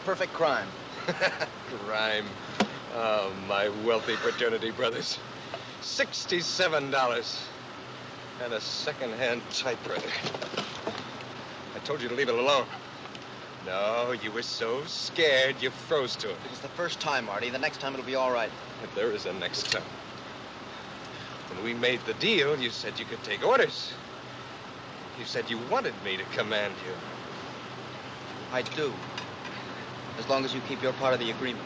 perfect crime. Crime. Oh, my wealthy fraternity brothers. $67. And a second-hand typewriter. I told you to leave it alone. No, you were so scared you froze to it. It was the first time, Artie. The next time it'll be all right. If there is a next time. When we made the deal, you said you could take orders. You said you wanted me to command you. I do. As long as you keep your part of the agreement.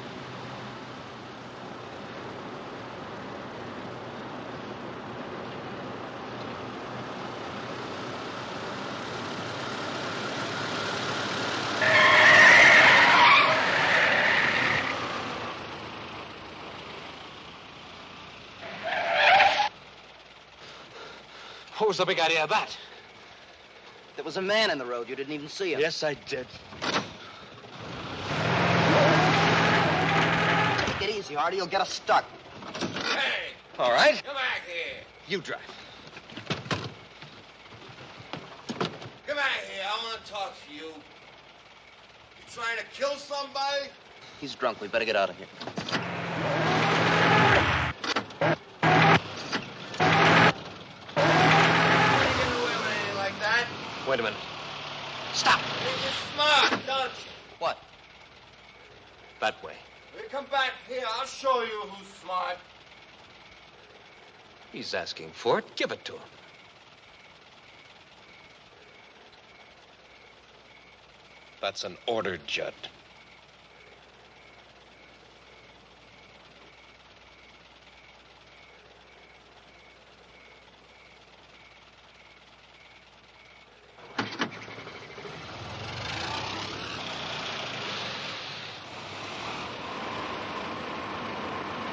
What was the big idea of that? There was a man in the road. You didn't even see him. Yes, I did. Take it easy, Artie. You'll get us stuck. Hey! All right. Come back here. You drive. Come back here. I want to talk to you. You trying to kill somebody? He's drunk. We better get out of here. Wait a minute. Stop. You're smart, don't you? What? That way. You come back here. I'll show you who's smart. He's asking for it. Give it to him. That's an order, Judd.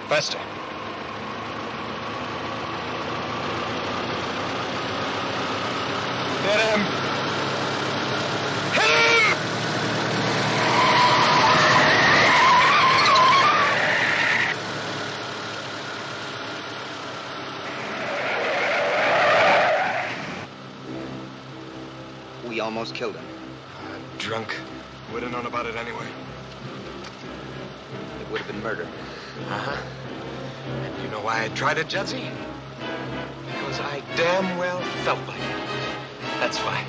Faster. Hit him! Hit him! We almost killed him. Drunk. Would have known about it anyway. It would have been murder. Uh-huh. And you know why I tried it, Judsie? Because I damn well felt like it. That's why.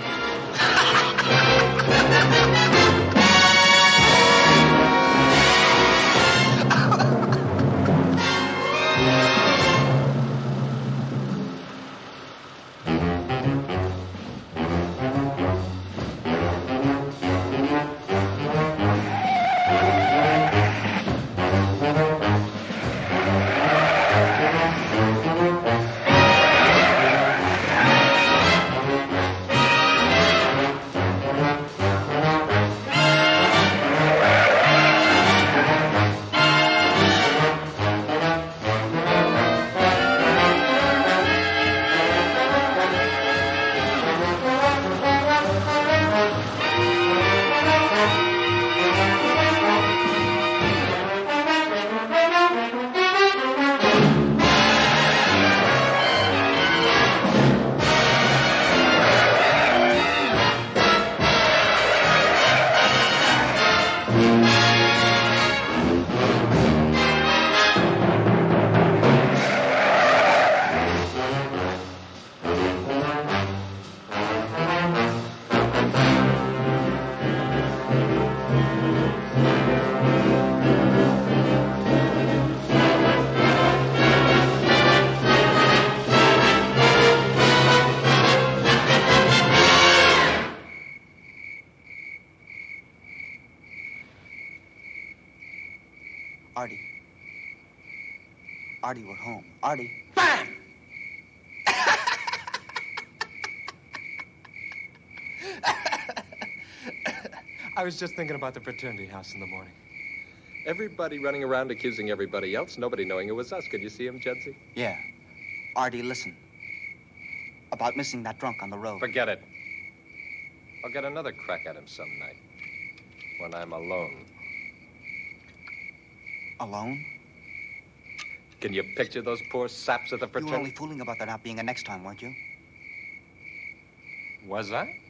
Artie. Artie, we're home. Artie. Bang! I was just thinking about the fraternity house in the morning. Everybody running around accusing everybody else, nobody knowing it was us. Could you see him, Judsie? Yeah. Artie, listen. About missing that drunk on the road. Forget it. I'll get another crack at him some night. When I'm alone. Alone? Can you picture those poor saps at the You fraternity? were only fooling about there not being a next time, weren't you? Was I?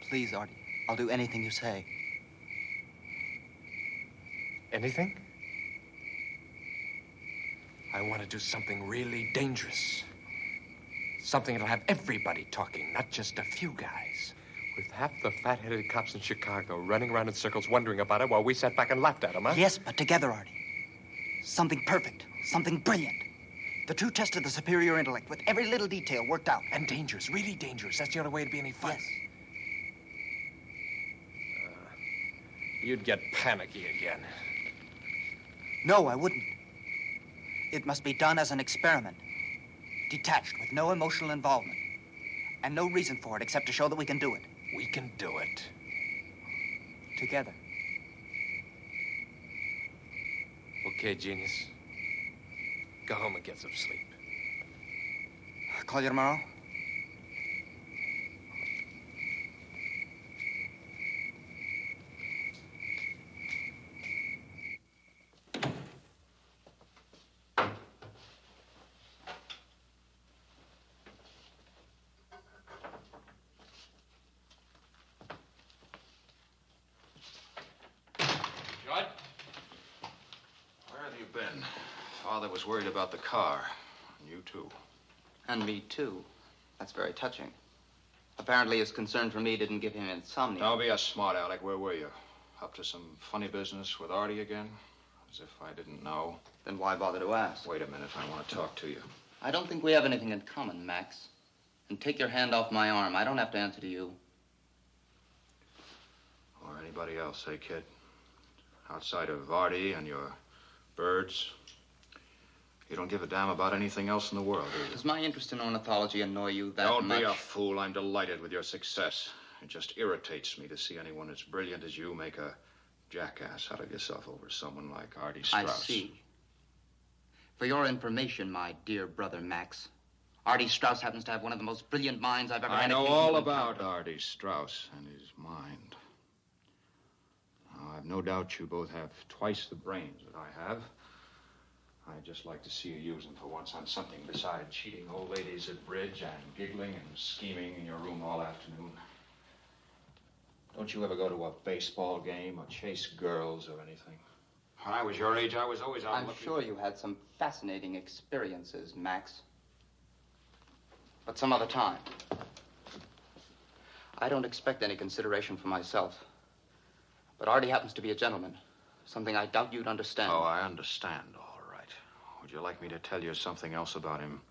Please, Artie. I'll do anything you say. Anything? I want to do something really dangerous. Something that'll have everybody talking, not just a few guys. With half the fat-headed cops in Chicago running around in circles wondering about it while we sat back and laughed at them, huh? Yes, but together, Artie. Something perfect. Something brilliant. The true test of the superior intellect with every little detail worked out. And dangerous, really dangerous. That's the only way to be any fun. Yes. You'd get panicky again. No, I wouldn't. It must be done as an experiment. Detached, with no emotional involvement. And no reason for it except to show that we can do it. We can do it. Together. Okay, genius. Go home and get some sleep. Call you tomorrow? Father was worried about the car. And you, too. And me, too. That's very touching. Apparently his concern for me didn't give him insomnia. Don't be a smart aleck. Where were you? Up to some funny business with Artie again? As if I didn't know. Then why bother to ask? Wait a minute. I want to talk to you. I don't think we have anything in common, Max. And take your hand off my arm. I don't have to answer to you. Or anybody else, eh, kid? Outside of Artie and your birds. You don't give a damn about anything else in the world, do you? Does my interest in ornithology annoy you that Don't much? be a fool. I'm delighted with your success. It just irritates me to see anyone as brilliant as you make a jackass out of yourself over someone like Artie Strauss. I see. For your information, my dear brother Max, Artie Strauss happens to have one of the most brilliant minds I've ever had. I know occasion all to about encounter. Artie Strauss and his mind. Now, I've no doubt you both have twice the brains that I have. I'd just like to see you use them for once on something besides cheating old ladies at bridge and giggling and scheming in your room all afternoon. Don't you ever go to a baseball game or chase girls or anything? When I was your age, I was always out I'm looking... sure you had some fascinating experiences, Max. But some other time. I don't expect any consideration for myself. But Artie happens to be a gentleman. Something I doubt you'd understand. Oh, I understand, all right. Would you like me to tell you something else about him?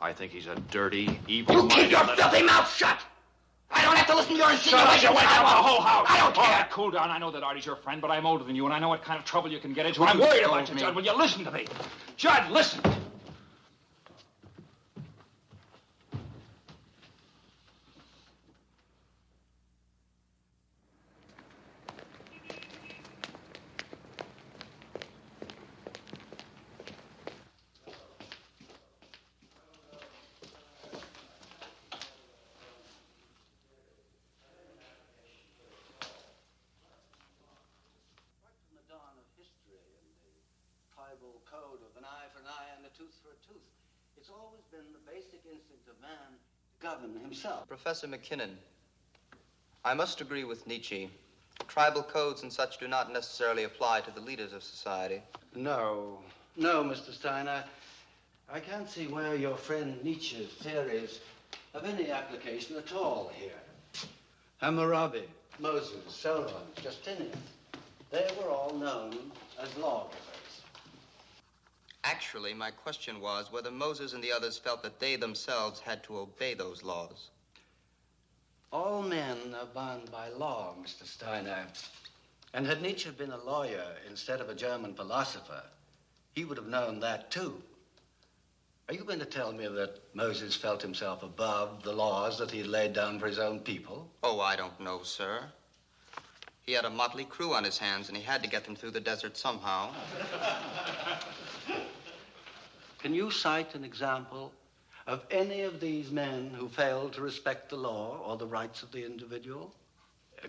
I think he's a dirty, evil... You keep your filthy mouth shut! I don't have to listen to your insinuations. Shut up, you wake up the whole house. I don't care. All right, cool down. I know that Artie's your friend, but I'm older than you, and I know what kind of trouble you can get into. And I'm worried about you, Judd. Will you listen to me? Judd, listen. Code of an eye for an eye and a tooth for a tooth. It's always been the basic instinct of man to govern himself. Professor McKinnon, I must agree with Nietzsche. Tribal codes and such do not necessarily apply to the leaders of society. No, Mr. Steiner. I can't see where your friend Nietzsche's theories have any application at all here. Hammurabi, Moses, Solon, Justinian, they were all known as lawgivers. Actually, my question was whether Moses and the others felt that they themselves had to obey those laws. All men are bound by law, Mr. Steiner. And had Nietzsche been a lawyer instead of a German philosopher, he would have known that too. Are you going to tell me that Moses felt himself above the laws that he had laid down for his own people? Oh, I don't know, sir. He had a motley crew on his hands, and he had to get them through the desert somehow. Can you cite an example of any of these men who failed to respect the law or the rights of the individual?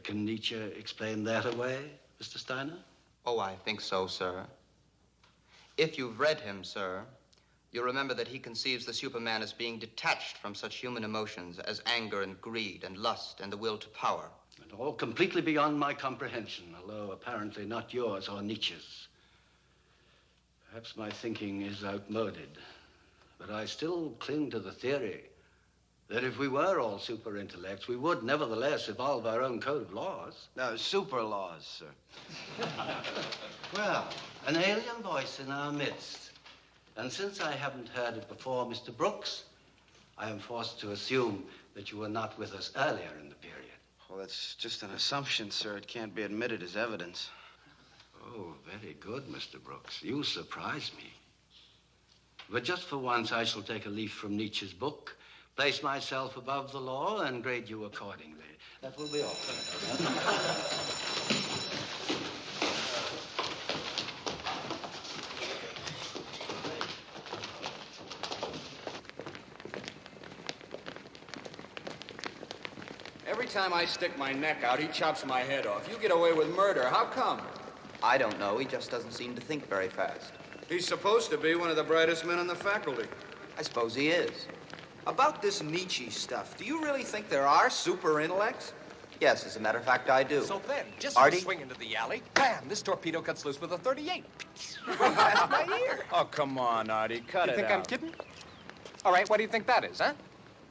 Can Nietzsche explain that away, Mr. Steiner? Oh, I think so, sir. If you've read him, sir, you'll remember that he conceives the Superman as being detached from such human emotions as anger and greed and lust and the will to power. and all completely beyond my comprehension, although apparently not yours or Nietzsche's. Perhaps my thinking is outmoded, but I still cling to the theory that if we were all super intellects, we would nevertheless evolve our own code of laws. No, super laws, sir. Well, an alien voice in our midst. And since I haven't heard it before, Mr. Brooks, I am forced to assume that you were not with us earlier in the period. Well, that's just an assumption, sir. It can't be admitted as evidence. Oh, very good, Mr. Brooks. You surprise me. But just for once, I shall take a leaf from Nietzsche's book, place myself above the law, and grade you accordingly. That will be all. Every time I stick my neck out, he chops my head off. You get away with murder. How come? I don't know. He just doesn't seem to think very fast. He's supposed to be one of the brightest men on the faculty. I suppose he is. About this Nietzsche stuff, do you really think there are super intellects? Yes, as a matter of fact, I do. So then, just Artie? swing into the alley, bam, this torpedo cuts loose with a 38. That's my ear. Oh, come on, Artie. Cut You it think out. I'm kidding? All right, what do you think that is, huh?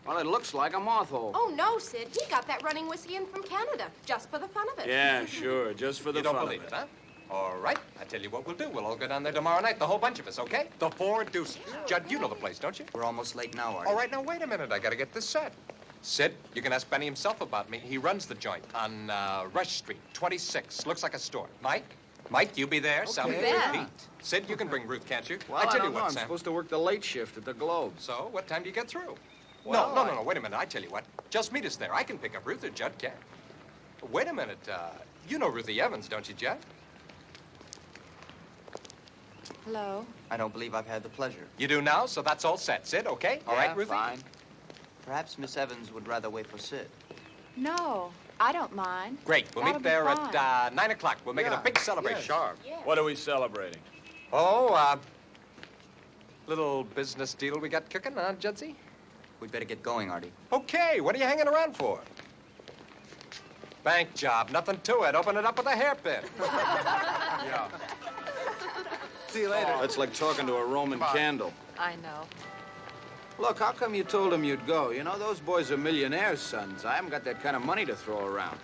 Well, it looks like a moth hole. Oh, no, Sid. He got that running whiskey in from Canada, just for the fun of it. Yeah, sure. Just for the You don't fun believe of it, huh? All right, I tell you what we'll do. We'll all go down there tomorrow night, the whole bunch of us, okay? The Four Deuces. Judd, you know the place, don't you? We're almost late now, Artie. All right, now, wait a minute. I got to get this set. Sid, you can ask Benny himself about me. He runs the joint on Rush Street, 26. Looks like a store. Mike, you be there. Sally, You bet. Pete. Sid, you can bring Ruth, can't you? Well, I tell you don't know. what, I'm Sam. supposed to work the late shift at the Globe. So, what time do you get through? Well, No, wait a minute. I tell you what. Just meet us there. I can pick up Ruth or Judd can. Wait a minute. You know Ruthie Evans, don't you, Judd? Hello? I don't believe I've had the pleasure. You do now, so that's all set. Sid, okay? All right, Ruthie? Fine. Perhaps Miss Evans would rather wait for Sid. No, I don't mind. Great. We'll That'll meet be there fine. at 9 o'clock. We'll make it a big celebration. Sharp. Yeah. What are we celebrating? Oh, little business deal we got cooking, huh, Judsie? We'd better get going, Artie. Okay, what are you hanging around for? Bank job, nothing to it. Open it up with a hairpin. Yeah. See you later. That's like talking to a Roman candle. I know. Look, how come you told him you'd go? You know, those boys are millionaires' sons. I haven't got that kind of money to throw around.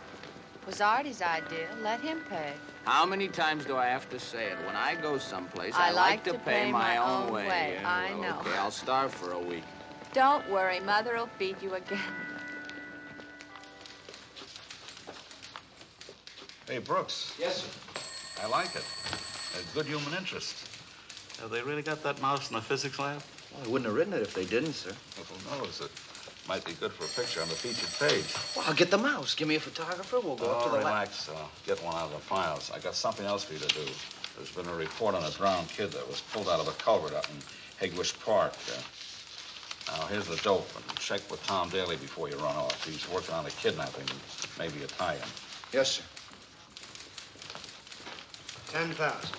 It was Artie's idea. Let him pay. How many times do I have to say it? When I go someplace, I I like like to pay my own way. Yeah, I well, know. Okay, I'll starve for a week. Don't worry, Mother'll feed you again. Hey, Brooks. Yes, sir. I like it. A good human interest. Have they really got that mouse in the physics lab? Well, I wouldn't have written it if they didn't, sir. Well, who knows? It might be good for a picture on the featured page. Well, I'll get the mouse. Give me a photographer. We'll go up to the lab. relax. Get one out of the files. I got something else for you to do. There's been a report on a drowned kid that was pulled out of a culvert up in Hegwish Park. Now, here's the dope. And check with Tom Daly before you run off. He's working on a kidnapping, maybe a tie-in. Yes, sir. 10,000.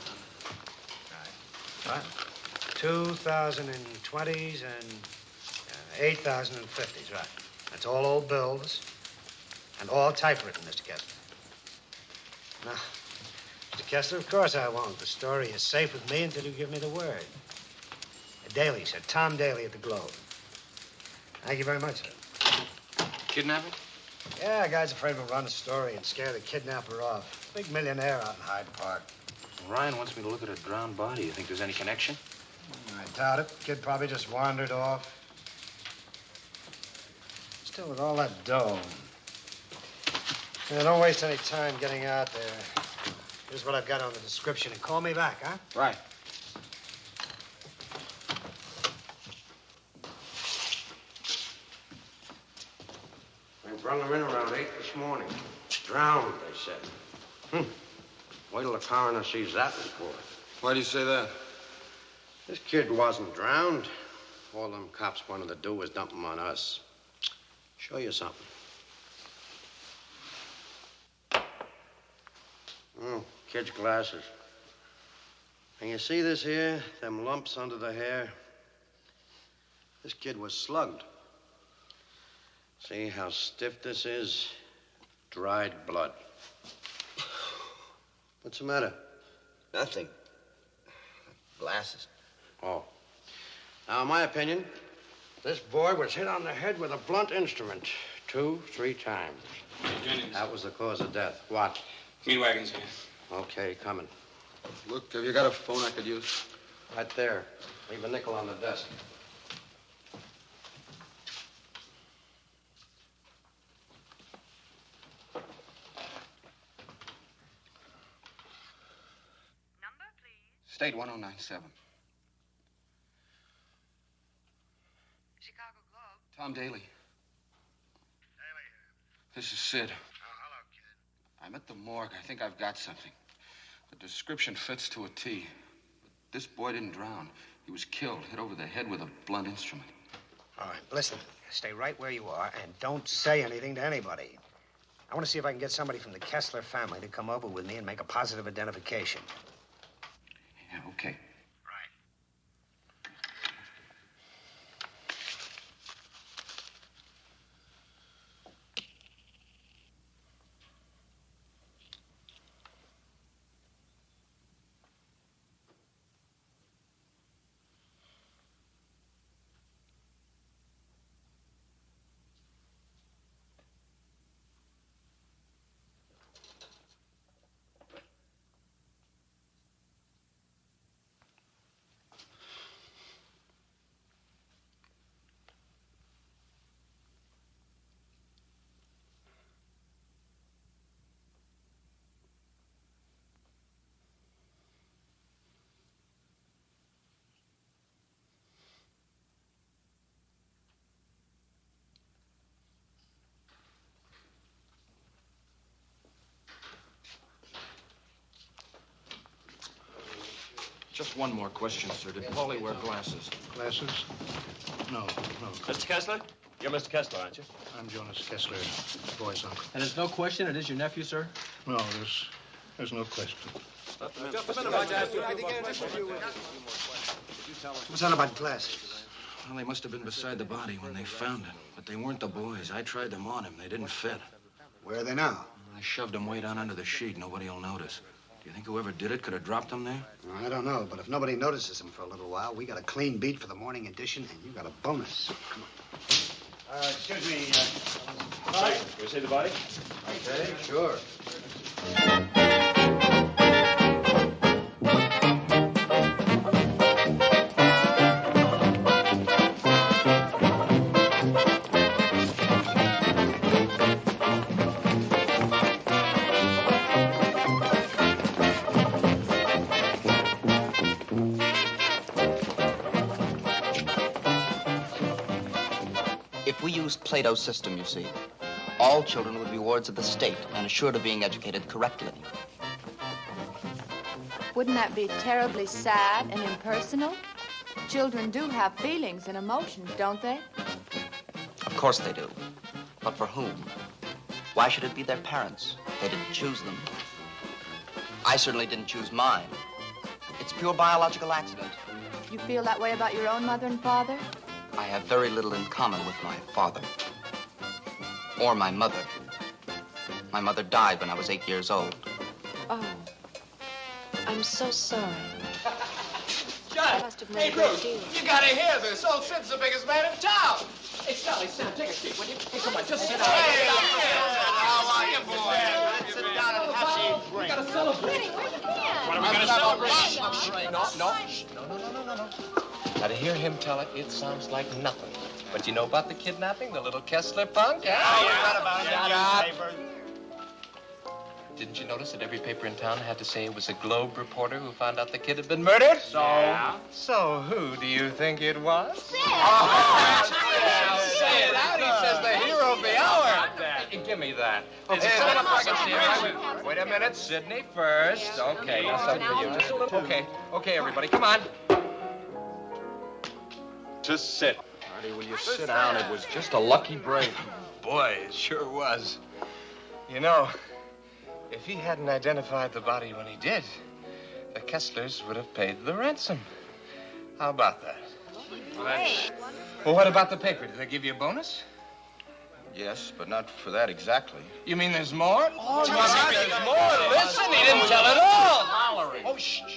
Right. 2,020s and 8,050s, right. That's all old bills and all typewritten, Mr. Kessler. Now, Mr. Kessler, of course I won't. The story is safe with me until you give me the word. Daly, sir. Tom Daly at the Globe. Thank you very much, sir. Kidnapping? Yeah, a guy's afraid we'll run a story and scare the kidnapper off. Big millionaire out in Hyde Park. Ryan wants me to look at a drowned body. You think there's any connection? I doubt it. Kid probably just wandered off. Still, with all that dough. Yeah, don't waste any time getting out there. Here's what I've got on the description, and call me back, huh? Right. They brought him in around 8 this morning. Drowned, they said. Wait till the coroner sees that report. Why do you say that? This kid wasn't drowned. All them cops wanted to do was dump him on us. Show you something. Kid's glasses. And you see this here? Them lumps under the hair? This kid was slugged. See how stiff this is? Dried blood. What's the matter? Nothing. Glasses. Oh. Now, in my opinion, this boy was hit on the head with a blunt instrument 2-3 times. Jennings. That was the cause of death. What? Meat wagon's here. Okay, coming. Look, have you got a phone I could use? Right there. Leave a nickel on the desk. Number, please. State 1097. Chicago Globe. Tom Daly. Daly. This is Sid. Oh, hello, kid. I'm at the morgue. I think I've got something. The description fits to a T. But this boy didn't drown. He was killed, hit over the head with a blunt instrument. All right, listen. Stay right where you are and don't say anything to anybody. I want to see if I can get somebody from the Kessler family to come over with me and make a positive identification. Yeah, okay. Just one more question, sir. Did Paulie wear glasses? Glasses? No. Mr. Kessler? You're Mr. Kessler, aren't you? I'm Jonas Kessler, the boy's uncle. And there's no question it is your nephew, sir? No, there's no question. Just a minute. What's that about glasses? Well, they must have been beside the body when they found it. But they weren't the boys. I tried them on him. They didn't fit. Where are they now? I shoved them way down under the sheet. Nobody will notice. Do you think whoever did it could have dropped them there? I don't know, but if nobody notices them for a little while, we got a clean beat for the morning edition, and you got a bonus. Come on. Excuse me, Sorry, can we see the body? Okay, sure. If we used Plato's system, you see, all children would be wards of the state and assured of being educated correctly. Wouldn't that be terribly sad and impersonal? Children do have feelings and emotions, don't they? Of course they do. But for whom? Why should it be their parents? They didn't choose them. I certainly didn't choose mine. It's pure biological accident. You feel that way about your own mother and father? I have very little in common with my father. Or my mother. My mother died when I was 8 years old. Oh. I'm so sorry. John, must have hey, made a great Bruce, deal. you gotta hear this. Old Sid's the biggest man in town. Hey, Sally, Sam, take a seat, will you? Hey, come on, just sit down. Hey, how are you, boy? Let's sit down and have a drink. We gotta celebrate. What are we gonna celebrate? No. Now, to hear him tell it, it sounds like nothing. But you know about the kidnapping, the little Kessler punk? Yeah, Oh, you read about it in the paper. Didn't you notice that every paper in town had to say it was a Globe reporter who found out the kid had been murdered? So who do you think it was? Sid! Say it out. He says the hero of the hour. Hey, give me that. Okay, sit up so I can see it. Wait a minute, Sidney first. Okay, that's up for you. Just a little. Okay, everybody, come on. Just sit. Artie, will you sit down? It was just a lucky break. Boy, it sure was. You know, if he hadn't identified the body when he did, the Kesslers would have paid the ransom. How about that? Great. Well, what about the paper? Did they give you a bonus? Yes, but not for that exactly. You mean there's more? Oh, there's more. Listen, he didn't tell it all. Oh, sure.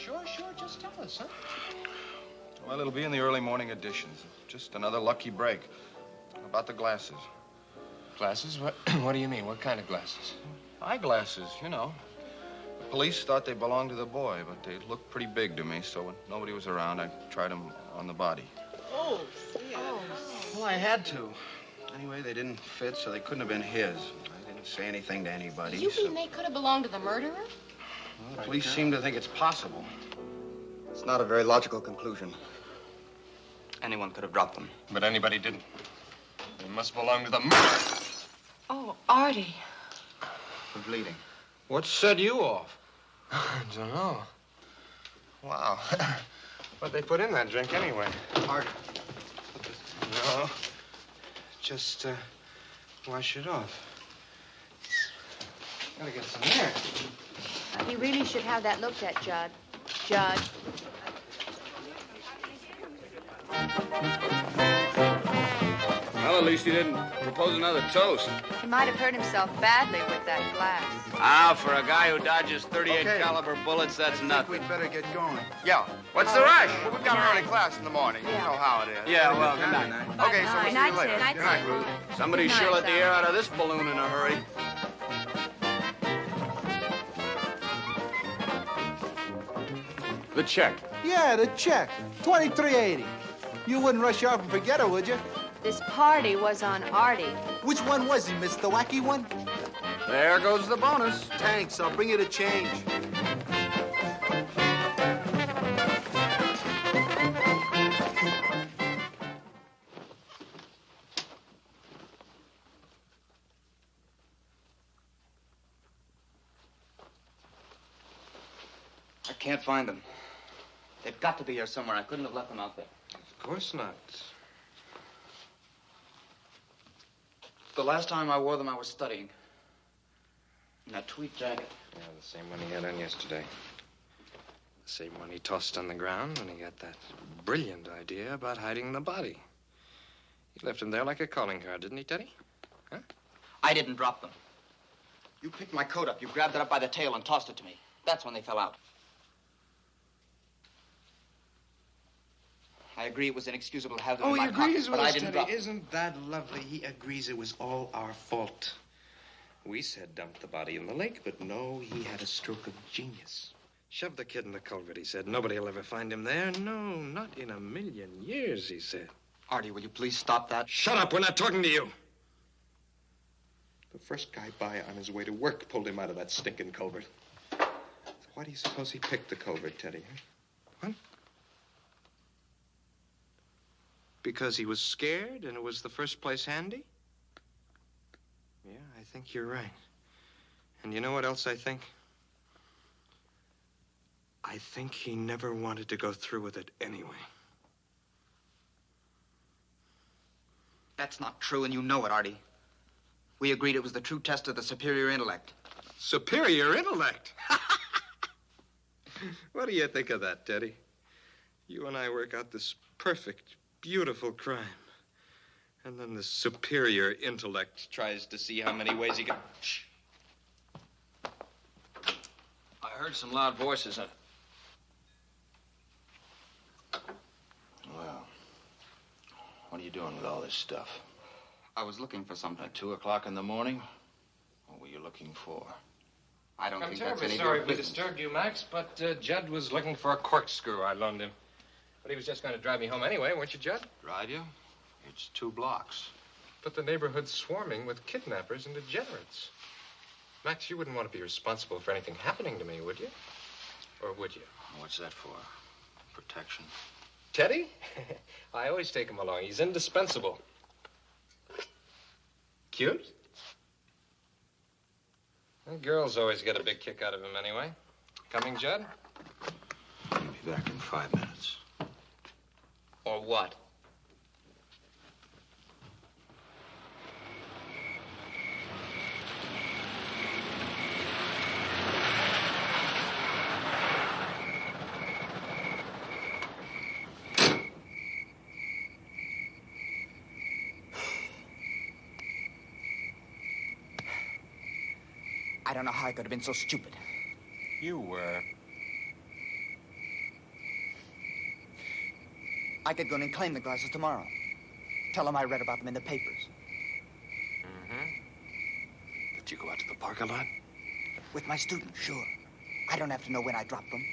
Just tell us, huh? Well, it'll be in the early morning editions. Just another lucky break. How about the glasses? Glasses? What do you mean? What kind of glasses? Eyeglasses, you know. The police thought they belonged to the boy, but they looked pretty big to me, so when nobody was around, I tried them on the body. Oh, yeah. Well, I had to. Anyway, they didn't fit, so they couldn't have been his. I didn't say anything to anybody. You mean they could have belonged to the murderer? Well, the police seem to think it's possible. It's not a very logical conclusion. Anyone could have dropped them. But anybody didn't. They must belong to the murderer. Oh, Artie. I'm bleeding. What set you off? I don't know. Wow. What'd they put in that drink anyway? Art. No. Just, wash it off. Gotta get some air. He really should have that looked at, Judd. Judd. Well, at least he didn't propose another toast. He might have hurt himself badly with that glass. Ah, for a guy who dodges 38 caliber bullets, that's nothing. We'd better get going. Yeah. What's the rush? Well, we've got an early class in the morning. You know how it is. Yeah, well, good night. Okay, so we'll see you later. Good night, Ruth. Somebody sure let the air out of this balloon in a hurry. The check. Yeah, the check. $23.80. You wouldn't rush off and forget it, would you? This party was on Artie. Which one was he, Miss the wacky one? There goes the bonus. Thanks, I'll bring you the change. I can't find them. They've got to be here somewhere. I couldn't have left them out there. Of course not. The last time I wore them, I was studying. In that tweed jacket. Yeah, the same one he had on yesterday. The same one he tossed on the ground when he got that brilliant idea about hiding the body. He left him there like a calling card, didn't he, Teddy? Huh? I didn't drop them. You picked my coat up. You grabbed it up by the tail and tossed it to me. That's when they fell out. I agree it was inexcusable to have them in my pocket, but I didn't drop them. Isn't that lovely? He agrees it was all our fault. We said dump the body in the lake, but no, he had a stroke of genius. Shove the kid in the culvert, he said. Nobody will ever find him there. No, not in a million years, he said. Artie, will you please stop that? Shut up, we're not talking to you. The first guy by on his way to work pulled him out of that stinking culvert. Why do you suppose he picked the culvert, Teddy? Huh? What? Because he was scared and it was the first place handy? Yeah, I think you're right. And you know what else I think? I think he never wanted to go through with it anyway. That's not true, and you know it, Artie. We agreed it was the true test of the superior intellect. Superior intellect? What do you think of that, Teddy? You and I work out this perfect, beautiful crime. And then the superior intellect tries to see how many ways he can... Shh. I heard some loud voices. Well, what are you doing with all this stuff? I was looking for something. At 2 o'clock in the morning? What were you looking for? I don't I'm think that's terribly any of sorry your we business. disturbed you, Max, but Judd was looking for a corkscrew I loaned him. But he was just going to drive me home anyway, weren't you, Judd? Drive you? It's 2 blocks. But the neighborhood's swarming with kidnappers and degenerates. Max, you wouldn't want to be responsible for anything happening to me, would you? Or would you? What's that for? Protection? Teddy? I always take him along. He's indispensable. Cute? The girls always get a big kick out of him anyway. Coming, Judd? I'll be back in 5 minutes. Or what? I don't know how I could have been so stupid. You were. I could go in and claim the glasses tomorrow. Tell them I read about them in the papers. Mm-hmm. Did you go out to the park a lot? With my students, sure. I don't have to know when I dropped them.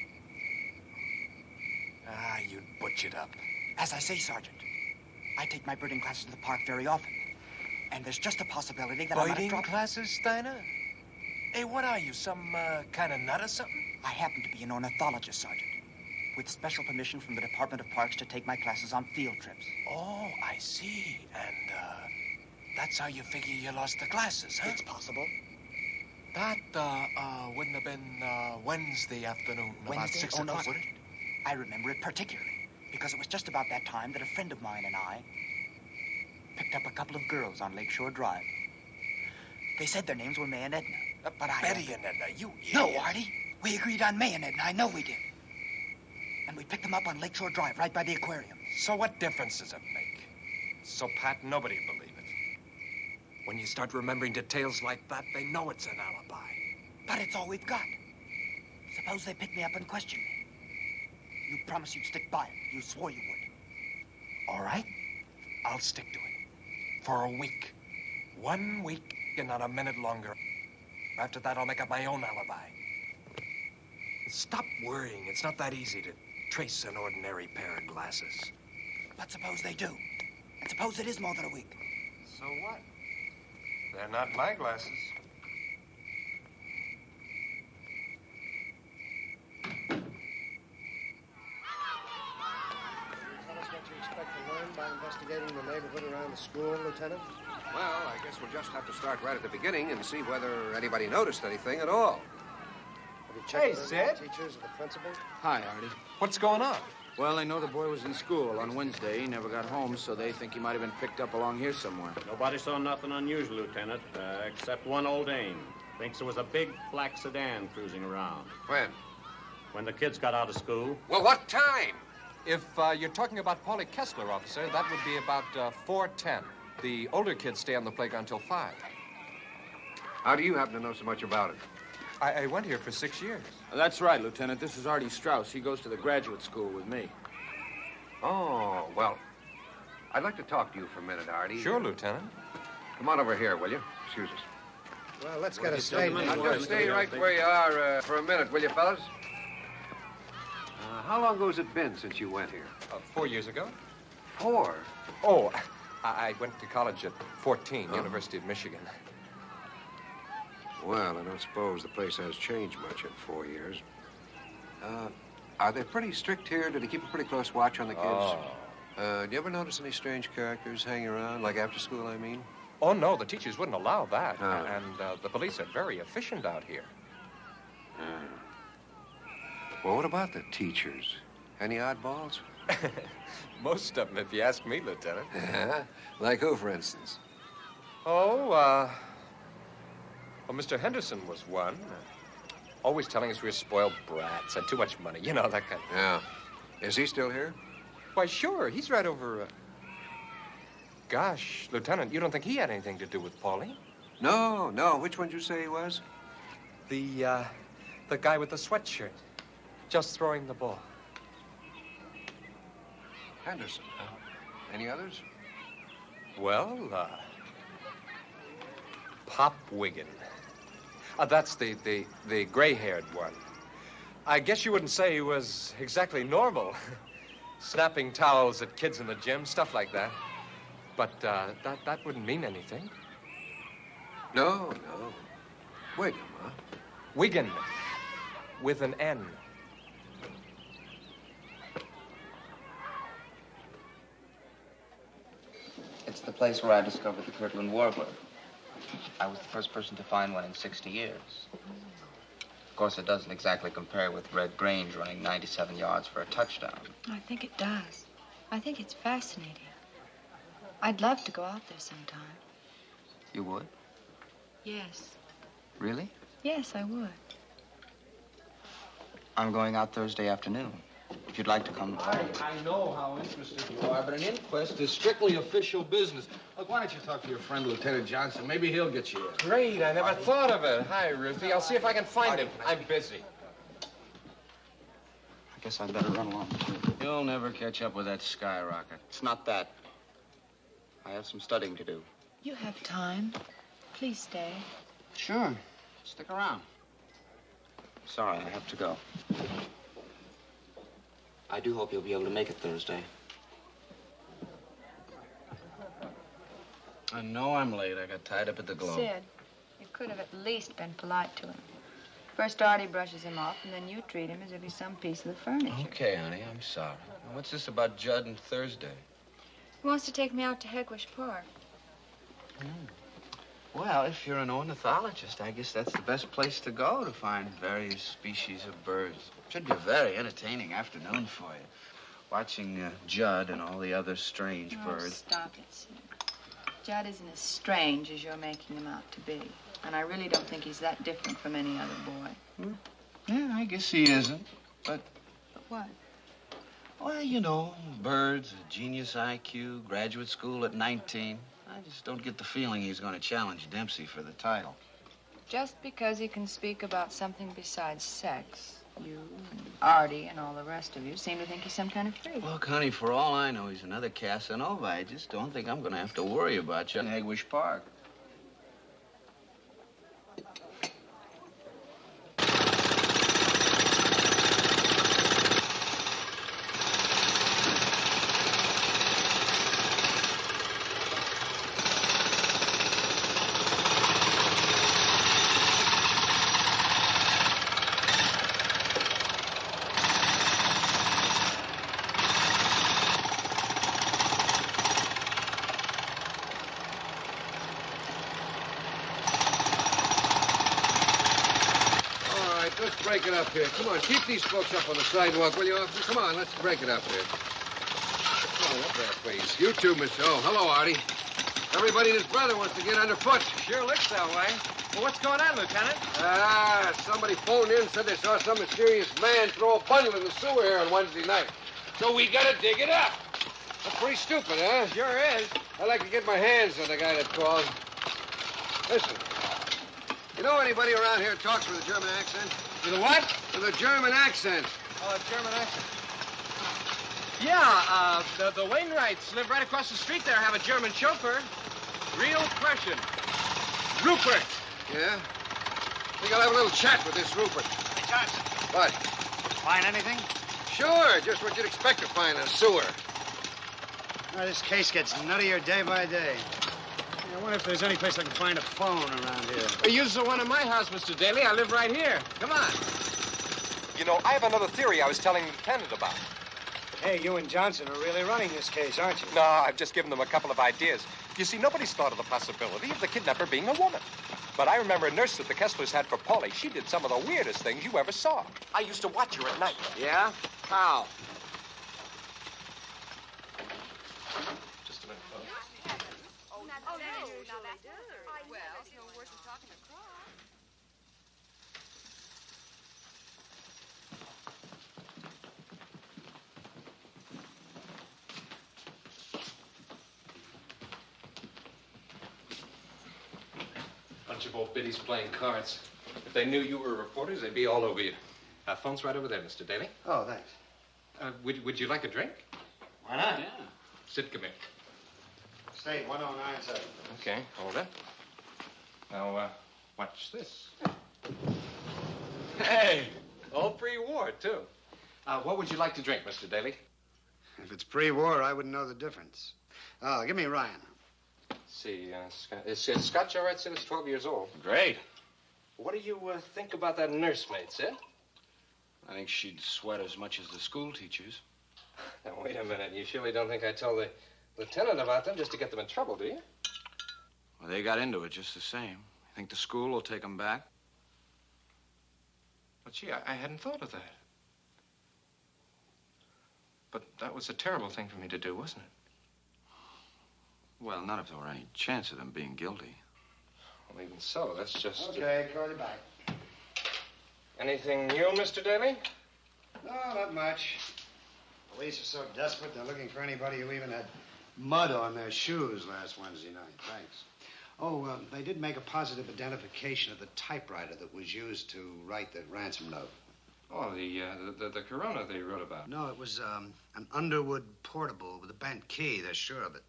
Ah, you'd butch it up. As I say, Sergeant, I take my birding classes to the park very often. And there's just a possibility that I might have Birding dropped... classes, Steiner? Hey, what are you, some kind of nut or something? I happen to be an ornithologist, Sergeant, with special permission from the Department of Parks to take my classes on field trips. Oh, I see. And, that's how you figure you lost the glasses, huh? It's possible. That, wouldn't have been, Wednesday afternoon, about Wednesday? 6 Oh, no, o'clock, sir. would it? I remember it particularly, because it was just about that time that a friend of mine and I picked up a couple of girls on Lakeshore Drive. They said their names were May and Edna, but I... Betty and Edna, you No, idiot. Artie. We agreed on May and Edna. I know we did. And we picked them up on Lakeshore Drive, right by the aquarium. So what difference does it make? So pat, nobody will believe it. When you start remembering details like that, they know it's an alibi. But it's all we've got. Suppose they pick me up and question me. You promised you'd stick by it. You swore you would. All right, I'll stick to it. For a week. 1 week and not a minute longer. After that, I'll make up my own alibi. Stop worrying. It's not that easy to trace an ordinary pair of glasses. But suppose they do. And suppose it is more than a week. So what? They're not my glasses. Tell us what you expect to learn by investigating the neighborhood around the school, Lieutenant? Well, I guess we'll just have to start right at the beginning and see whether anybody noticed anything at all. Have you checked Hey, with Sid. the teachers or the principal? Hi, Artie. What's going on? Well, they know the boy was in school on Wednesday. He never got home, so they think he might have been picked up along here somewhere. Nobody saw nothing unusual, Lieutenant, except one old dame. Thinks there was a big black sedan cruising around. When? When the kids got out of school. Well, what time? If you're talking about Paulie Kessler, officer, that would be about 4:10. The older kids stay on the playground till 5. How do you happen to know so much about it? I went here for 6 years. That's right, Lieutenant. This is Artie Strauss. He goes to the graduate school with me. Oh, well, I'd like to talk to you for a minute, Artie. Sure, Lieutenant. Come on over here, will you? Excuse us. Well, let's get a statement. Now, just stay right where you are for a minute, will you, fellas? How long ago has it been since you went here? 4 years ago. 4? Oh, I went to college at 14, University of Michigan. Well, I don't suppose the place has changed much in 4 years. Are they pretty strict here? Do they keep a pretty close watch on the kids? Oh. Do you ever notice any strange characters hanging around, like after school, I mean? Oh, no, the teachers wouldn't allow that. Ah. And the police are very efficient out here. Well, what about the teachers? Any oddballs? Most of them, if you ask me, Lieutenant. Like who, for instance? Oh, well, Mr. Henderson was one. Always telling us we were spoiled brats, had too much money, you know, that kind of thing. Yeah. Is he still here? Why, sure, he's right over, Gosh, Lieutenant, you don't think he had anything to do with Paulie? No, no. Which one did you say he was? The guy with the sweatshirt. Just throwing the ball. Henderson, huh? Any others? Well, Pop Wiggin. That's the gray-haired one. I guess you wouldn't say he was exactly normal. Snapping towels at kids in the gym, stuff like that. But that wouldn't mean anything. No, no. Wiggum, huh? Wiggin, with an N. It's the place where I discovered the Kirtland warbler. I was the first person to find one in 60 years. Of course, it doesn't exactly compare with Red Grange running 97 yards for a touchdown. I think it does. I think it's fascinating. I'd love to go out there sometime. You would? Yes. Really? Yes, I would. I'm going out Thursday afternoon. if you'd like to come. I know how interested you are, but an inquest is strictly official business. Look, why don't you talk to your friend, Lieutenant Johnson? Maybe he'll get you in. Great, I never thought of it. Hi, Ruthie. I'll see if I can find him. I'm busy. I guess I'd better run along, too. You'll never catch up with that skyrocket. It's not that. I have some studying to do. You have time. Please stay. Sure. Stick around. Sorry, I have to go. I do hope you'll be able to make it Thursday. I know I'm late. I got tied up at the Globe. Sid, you could have at least been polite to him. First Artie brushes him off, and then you treat him as if he's some piece of the furniture. Okay, honey, I'm sorry. What's this about Judd and Thursday? He wants to take me out to Hegwish Park. Well, if you're an ornithologist, I guess that's the best place to go to find various species of birds. Should be a very entertaining afternoon for you. Watching Judd and all the other strange birds. Stop it, Sid. Judd isn't as strange as you're making him out to be. And I really don't think he's that different from any other boy. Yeah, I guess he isn't. But what? Well, you know, birds, a genius IQ, graduate school at 19. I just don't get the feeling he's going to challenge Dempsey for the title. Just because he can speak about something besides sex, you and Artie and all the rest of you seem to think he's some kind of freak. Look, honey, for all I know, he's another Casanova. I just don't think I'm going to have to worry about you in Hegwish Park. Break it up here. Come on, keep these folks up on the sidewalk, will you, officer? Come on, let's break it up here. Come on, up there, please. You too, Miss. Oh, hello, Artie. Everybody and his brother wants to get underfoot. Sure looks that way. Well, what's going on, Lieutenant? Somebody phoned in and said they saw some mysterious man throw a bundle in the sewer here on Wednesday night. So we gotta dig it up. That's pretty stupid, huh? Sure is. I'd like to get my hands on the guy that called. Listen, you know anybody around here talks with a German accent? With a what? With a German accent. Oh, a German accent. Yeah, the Wainwrights live right across the street there, have a German chauffeur. Real Prussian. Rupert. Yeah? I think I'll have a little chat with this Rupert. Hey, Johnson. What? Find anything? Sure, just what you'd expect to find in a sewer. Well, this case gets nuttier day by day. I wonder if there's any place I can find a phone around here. Use the one in my house, Mr. Daly. I live right here. Come on. You know, I have another theory I was telling the lieutenant about. Hey, you and Johnson are really running this case, aren't you? No, I've just given them a couple of ideas. You see, nobody's thought of the possibility of the kidnapper being a woman. But I remember a nurse that the Kesslers had for Polly. She did some of the weirdest things you ever saw. I used to watch her at night. Yeah? How? Just a minute, folks. Well, it's no worse than talking to Carl. Bunch of old biddies playing cards. If they knew you were reporters, they'd be all over you. Phone's right over there, Mr. Daly. Oh, thanks. Would you like a drink? Why not? Yeah. Sid, come here. Stay 1097. Okay, hold it. Now, watch this. Hey, all pre-war, too. What would you like to drink, Mr. Daly? If it's pre-war, I wouldn't know the difference. Give me Ryan. See, is Scotch all right, Sid? It's 12 years old. Great. What do you think about that nursemaid, Sid? I think she'd sweat as much as the school teachers. Now, wait a minute. You surely don't think I told the lieutenant about them just to get them in trouble, do you? Well, they got into it just the same. You think the school will take them back? But, gee, I hadn't thought of that. But that was a terrible thing for me to do, wasn't it? Well, not if there were any chance of them being guilty. Well, even so, that's just... Okay, call you back. Anything new, Mr. Daly? No, not much. Police are so desperate, they're looking for anybody who even had mud on their shoes last Wednesday night. Thanks. Oh, they did make a positive identification of the typewriter that was used to write the ransom note. Oh, the Corona they wrote about. No, it was an Underwood portable with a bent key. They're sure of it.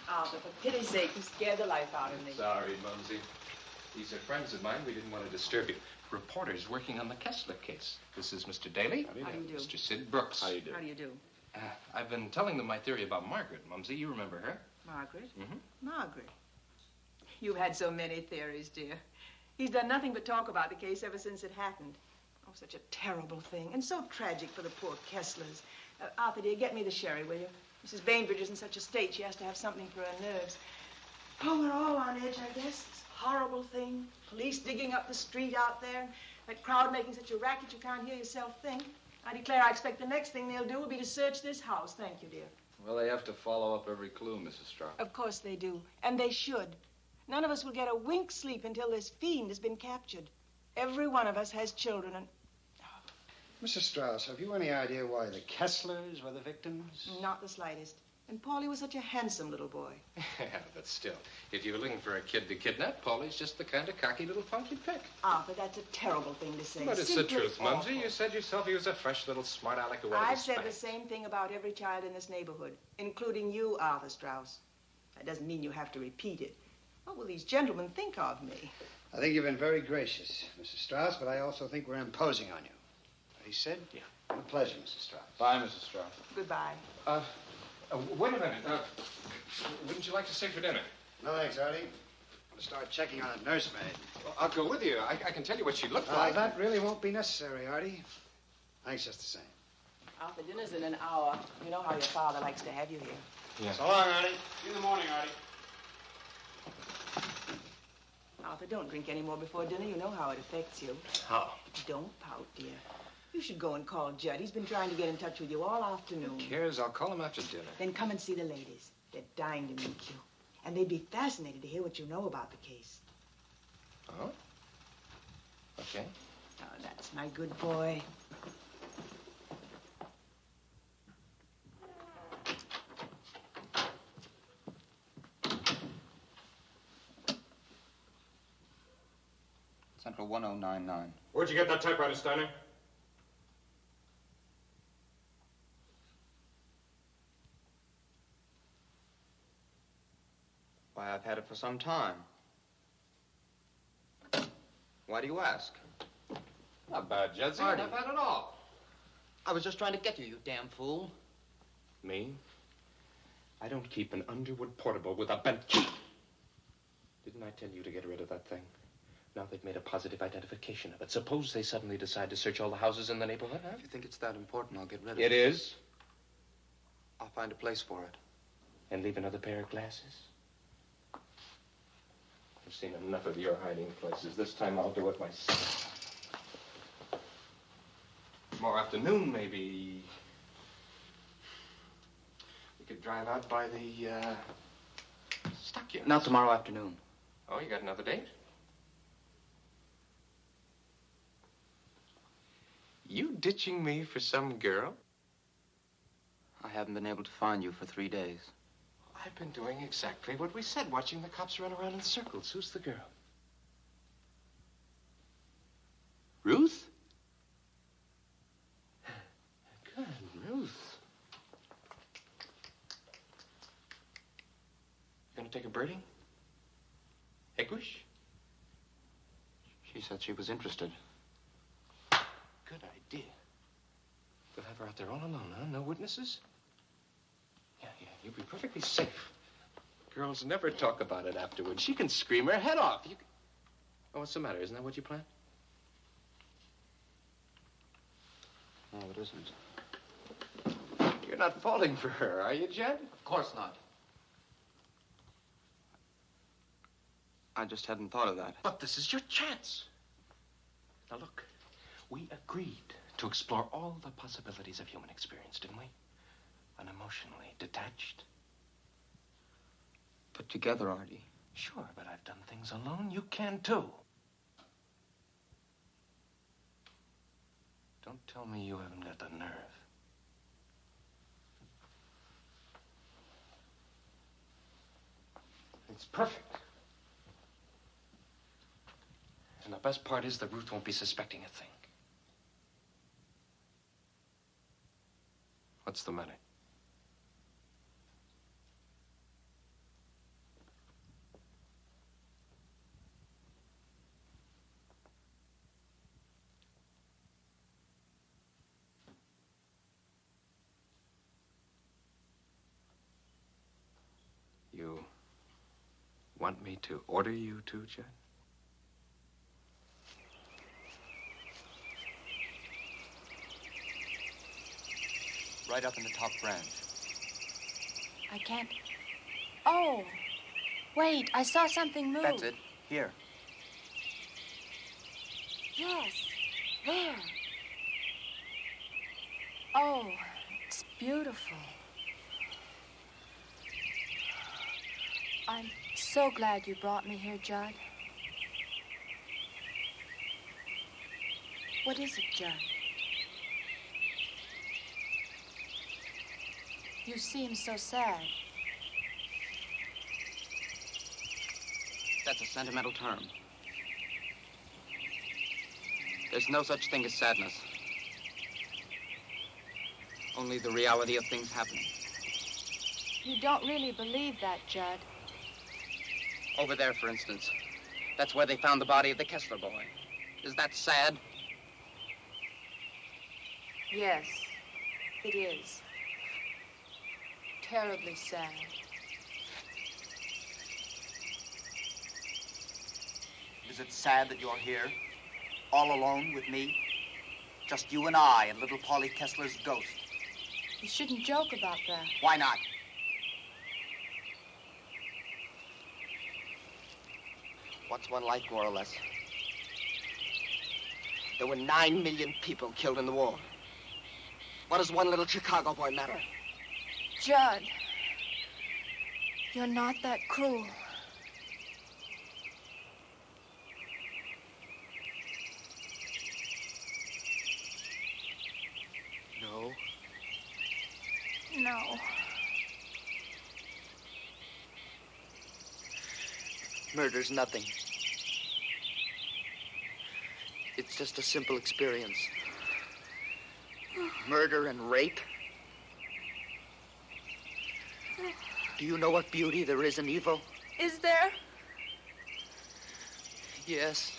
Arthur, for pity's sake, you scared the life out of me. Sorry, Mumsy. These are friends of mine. We didn't want to disturb you. Reporters working on the Kessler case. This is Mr. Daly. How do you do? Mr. Sid Brooks. How do you do? I've been telling them my theory about Margaret, Mumsy. You remember her? Margaret? Mm-hmm. Margaret. You've had so many theories, dear. He's done nothing but talk about the case ever since it happened. Oh, such a terrible thing, and so tragic for the poor Kesslers. Arthur, dear, get me the sherry, will you? Mrs. Bainbridge is in such a state, she has to have something for her nerves. Oh, we're all on edge, I guess. This horrible thing. Police digging up the street out there. That crowd making such a racket you can't hear yourself think. I declare I expect the next thing they'll do will be to search this house. Thank you, dear. Well, they have to follow up every clue, Mrs. Strauss. Of course they do, and they should. None of us will get a wink's sleep until this fiend has been captured. Every one of us has children, and... Mrs. Strauss, have you any idea why the Kesslers were the victims? Not the slightest. And Paulie was such a handsome little boy. Yeah, but still, if you were looking for a kid to kidnap, Paulie's just the kind of cocky little punk you'd pick. Arthur, that's a terrible thing to say. But it's Simply the truth, Mumsy. awful. You said yourself he was a fresh little smart aleck who wanted to I've said spank. the same thing about every child in this neighborhood, including you, Arthur Strauss. That doesn't mean you have to repeat it. What will these gentlemen think of me? I think you've been very gracious, Mrs. Strauss, but I also think we're imposing on you. He said? Yeah. A pleasure, Mrs. Strauss. Bye, Mrs. Strauss. Goodbye. Wait a minute. Wouldn't you like to stay for dinner? No, thanks, Artie. I'll start checking on a nursemaid. Well, I'll go with you. I can tell you what she looked like. That really won't be necessary, Artie. Thanks just the same. Arthur, dinner's in an hour. You know how your father likes to have you here. Yeah. So long, Artie. See you in the morning, Artie. Arthur, don't drink any more before dinner. You know how it affects you. How? Don't pout, dear. You should go and call Judd. He's been trying to get in touch with you all afternoon. Who cares? I'll call him after dinner. Then come and see the ladies. They're dying to meet you. And they'd be fascinated to hear what you know about the case. Oh? Okay. Oh, that's my good boy. Central 1099. Where'd you get that typewriter, Steiner? Why, I've had it for some time. Why do you ask? Not bad, Judson. Artie. Not bad at all. I was just trying to get to you damn fool. Me? I don't keep an Underwood portable with a bent key. Didn't I tell you to get rid of that thing? Now they've made a positive identification of it. Suppose they suddenly decide to search all the houses in the neighborhood, huh? If you think it's that important, I'll get rid of It is? I'll find a place for it. And leave another pair of glasses? I've seen enough of your hiding places. This time I'll do it myself. Tomorrow afternoon, maybe. We could drive out by the, stock units. Not tomorrow afternoon. Oh, you got another date? You ditching me for some girl? I haven't been able to find you for 3 days. I've been doing exactly what we said, watching the cops run around in circles. Who's the girl? Ruth? Good, Ruth. You gonna take a birding? Egwish? She said she was interested. Good idea. We'll have her out there all alone, huh? No witnesses? Yeah, you'll be perfectly safe. Girls never talk about it afterwards. She can scream her head off. Oh, what's the matter? Isn't that what you planned? No, it isn't. You're not falling for her, are you, Jed? Of course not. I just hadn't thought of that. But this is your chance. Now, look. We agreed to explore all the possibilities of human experience, didn't we? Unemotionally detached. Put together, Artie. Sure, but I've done things alone. You can, too. Don't tell me you haven't got the nerve. It's perfect. And the best part is that Ruth won't be suspecting a thing. What's the matter? You want me to order you to, Judd? Right up in the top branch. I can't. Oh, wait, I saw something move. That's it. Here. Yes, there. Oh, it's beautiful. I'm so glad you brought me here, Judd. What is it, Judd? You seem so sad. That's a sentimental term. There's no such thing as sadness. Only the reality of things happening. You don't really believe that, Judd. Over there, for instance. That's where they found the body of the Kessler boy. Is that sad? Yes, it is. Terribly sad. Is it sad that you're here, all alone with me? Just you and I and little Polly Kessler's ghost. You shouldn't joke about that. Why not? What's one life, more or less? There were 9 million people killed in the war. What does one little Chicago boy matter? Judd, you're not that cruel. No. No. Murder's nothing. It's just a simple experience. Murder and rape? Do you know what beauty there is in evil? Is there? Yes.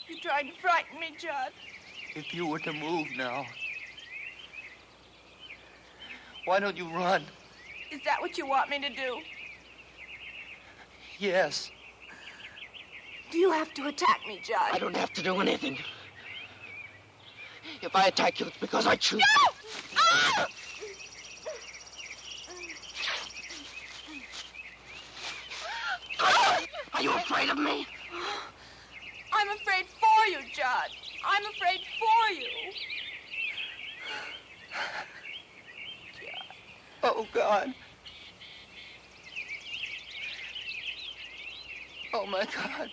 You tried to frighten me, Judd. If you were to move now. Why don't you run? Is that what you want me to do? Yes. Do you have to attack me, Judd? I don't have to do anything. If I attack you, it's because I choose. No! Ah! Are you afraid of me? I'm afraid for you, Judd. I'm afraid for you. Oh, God. Oh, my God.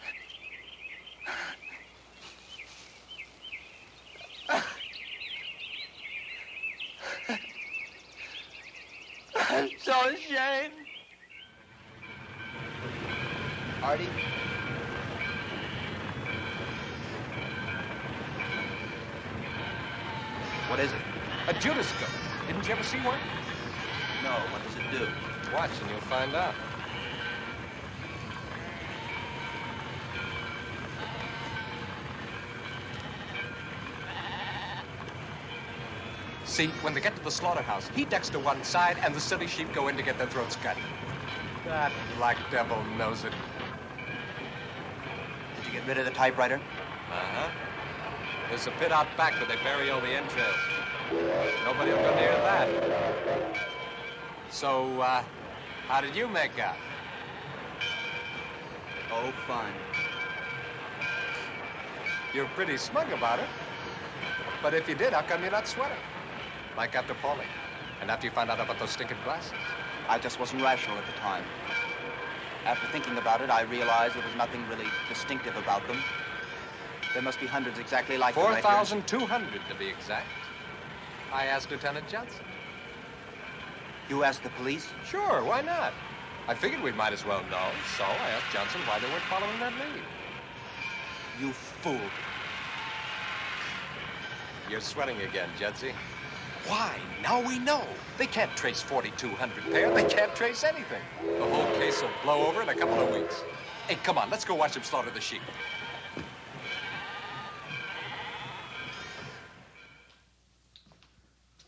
I'm so ashamed. Artie? What is it? A Judascope. Didn't you ever see one? No, what does it do? Watch and you'll find out. See, when they get to the slaughterhouse, he ducks to one side and the silly sheep go in to get their throats cut. That black devil knows it. Did you get rid of the typewriter? Uh-huh. There's a pit out back where they bury all the entrails. Nobody will go near that. So, how did you make out? Oh, fine. You're pretty smug about it. But if you did, how come you're not sweating? Like after Paulie. And after you found out about those stinking glasses. I just wasn't rational at the time. After thinking about it, I realized there was nothing really distinctive about them. There must be hundreds exactly like them right here. 4,200 to be exact. I asked Lieutenant Johnson. You asked the police? Sure, why not? I figured we might as well know, so I asked Johnson why they weren't following that lead. You fool. You're sweating again, Judsie. Why? Now we know. They can't trace 4,200 pair. They can't trace anything. The whole case will blow over in a couple of weeks. Hey, come on, let's go watch them slaughter the sheep.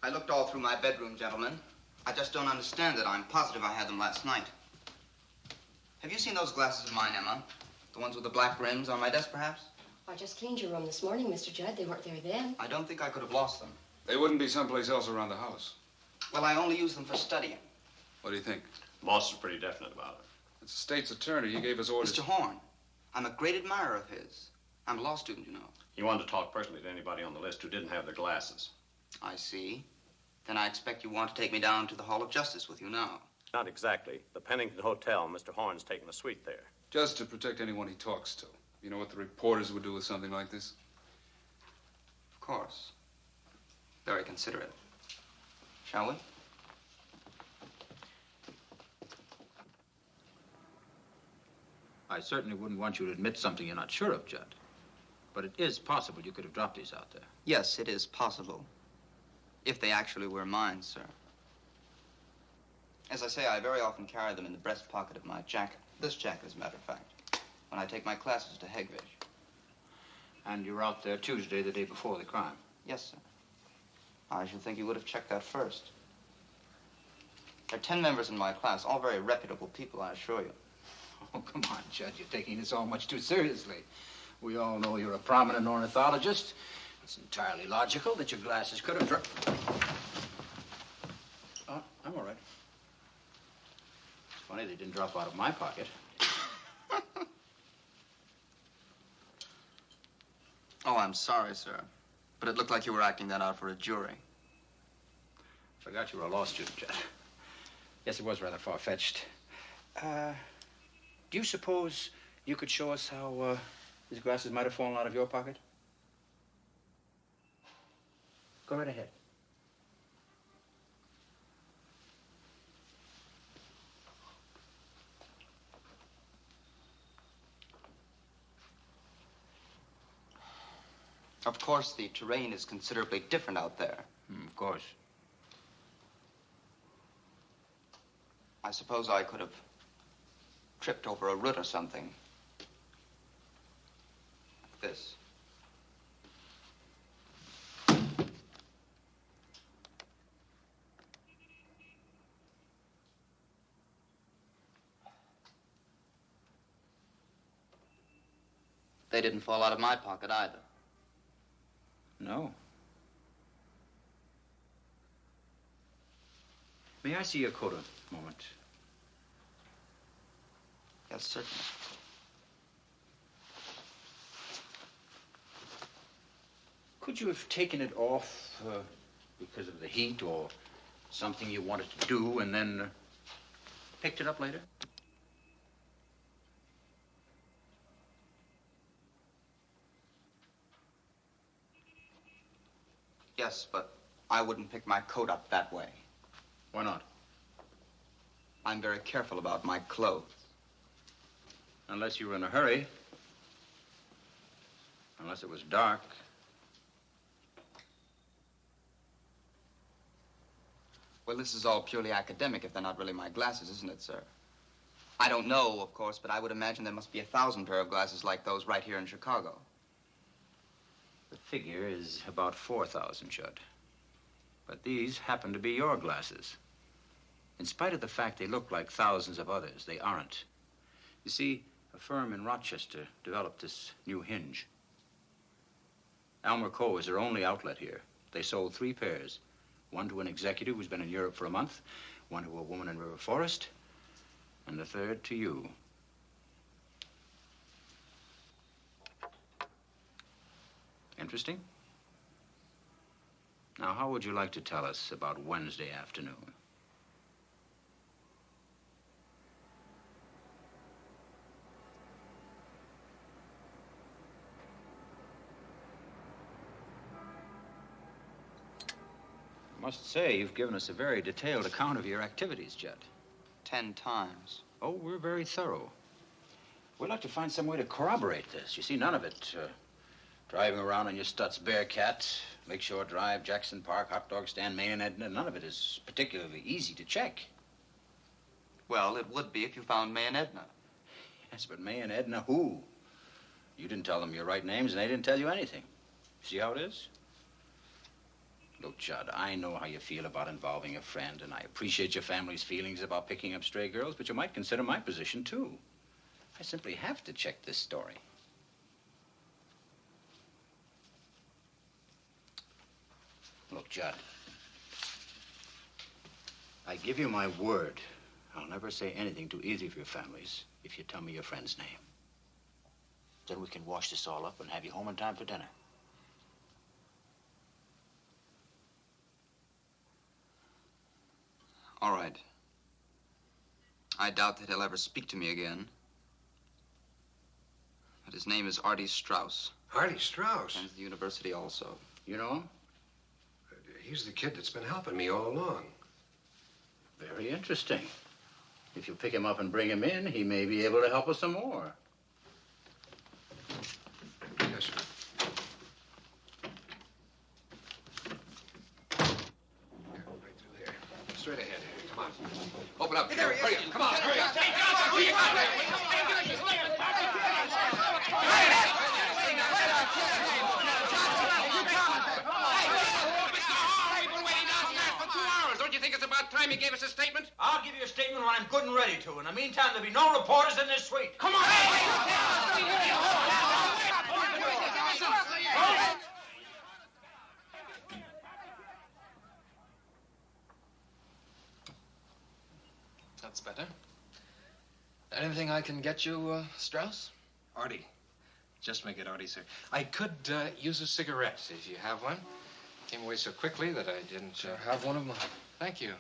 I looked all through my bedroom, gentlemen. I just don't understand it. I'm positive I had them last night. Have you seen those glasses of mine, Emma? The ones with the black rims on my desk, perhaps? I just cleaned your room this morning, Mr. Judd. They weren't there then. I don't think I could have lost them. They wouldn't be someplace else around the house. Well, I only use them for studying. What do you think? Boss is pretty definite about it. It's the state's attorney. He gave us orders. Mr. Horn, I'm a great admirer of his. I'm a law student, you know. He wanted to talk personally to anybody on the list who didn't have their glasses. I see. Then I expect you want to take me down to the Hall of Justice with you now. Not exactly. The Pennington Hotel, Mr. Horn's taking a suite there. Just to protect anyone he talks to. You know what the reporters would do with something like this? Of course. Very considerate. Shall we? I certainly wouldn't want you to admit something you're not sure of, Judd. But it is possible you could have dropped these out there. Yes, it is possible. If they actually were mine, sir. As I say, I very often carry them in the breast pocket of my jacket. This jacket, as a matter of fact. When I take my classes to Hegvig. And you were out there Tuesday, the day before the crime? Yes, sir. I should think you would have checked that first. There are 10 members in my class, all very reputable people, I assure you. Oh, come on, Judge. You're taking this all much too seriously. We all know you're a prominent ornithologist. It's entirely logical that your glasses could have dropped. Oh, I'm all right. It's funny they didn't drop out of my pocket. Oh, I'm sorry, sir. But it looked like you were acting that out for a jury. Forgot you were a law student, Judd. Yes, it was rather far-fetched. Do you suppose you could show us how these glasses might have fallen out of your pocket? Go right ahead. Of course, the terrain is considerably different out there. Of course. I suppose I could have tripped over a root or something. Like this. They didn't fall out of my pocket either. No. May I see your coat a moment? Yes, certainly. Could you have taken it off because of the heat or something you wanted to do and then picked it up later? Yes, but I wouldn't pick my coat up that way. Why not? I'm very careful about my clothes. Unless you were in a hurry. Unless it was dark. Well, this is all purely academic if they're not really my glasses, isn't it, sir? I don't know, of course, but I would imagine there must be 1,000 pair of glasses like those right here in Chicago. The figure is about 4,000, Judd. But these happen to be your glasses. In spite of the fact they look like thousands of others, they aren't. You see, a firm in Rochester developed this new hinge. Almer Co. is their only outlet here. They sold 3 pairs. One to an executive who's been in Europe for a month, one to a woman in River Forest, and the third to you. Interesting? Now, how would you like to tell us about Wednesday afternoon? must say, you've given us a very detailed account of your activities, Judd. 10 times. Oh, we're very thorough. We'd like to find some way to corroborate this. You see, none of it, driving around on your Stutz Bearcat, Lakeshore Drive, Jackson Park, Hot Dog Stand, May and Edna, none of it is particularly easy to check. Well, it would be if you found May and Edna. Yes, but May and Edna who? You didn't tell them your right names, and they didn't tell you anything. See how it is? Look, Judd, I know how you feel about involving a friend, and I appreciate your family's feelings about picking up stray girls, but you might consider my position, too. I simply have to check this story. Look, Judd, I give you my word. I'll never say anything to either of your families if you tell me your friend's name. Then we can wash this all up and have you home in time for dinner. All right. I doubt that he'll ever speak to me again. But his name is Artie Strauss. Artie Strauss? And the university also. You know him? He's the kid that's been helping me all along. Very interesting. If you pick him up and bring him in, he may be able to help us some more. Yes, sir. Right through here. Straight ahead. Come on. Open up. Hurry up. Come on, hurry up. Don't you think it's about time he gave us a statement? I'll give you a statement when I'm good and ready to. In the meantime, there'll be no reporters in this suite. Come on! That's better. Anything I can get you, Strauss? Artie. Just make it Artie, sir. I could use a cigarette if you have one. Came away so quickly that I didn't... Have one of mine. Thank you.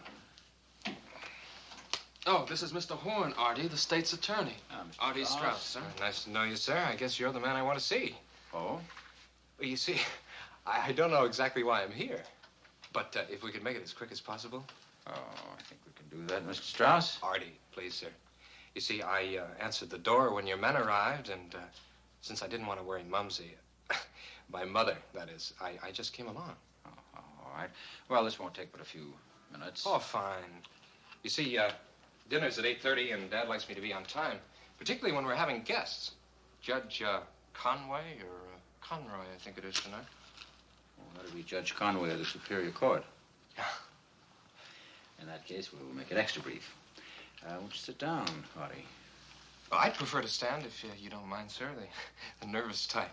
Oh, this is Mr. Horn, Artie, the state's attorney. Artie Strauss, sir. Nice to know you, sir. I guess you're the man I want to see. Oh? Well, you see, I don't know exactly why I'm here. But if we could make it as quick as possible. Oh, I think we can do that, Mr. Strauss. Artie, please, sir. You see, I answered the door when your men arrived, and since I didn't want to worry Mumsy, my mother, that is, I just came along. Oh, all right. Well, this won't take but a few minutes. Oh, fine. You see, dinner's at 8:30, and Dad likes me to be on time, particularly when we're having guests. Judge Conway, or Conroy, I think it is tonight. Well, that'll be Judge Conway of the Superior Court. In that case, we'll make it extra brief. Won't you sit down, Artie? Well, I'd prefer to stand if you don't mind, sir. The nervous type.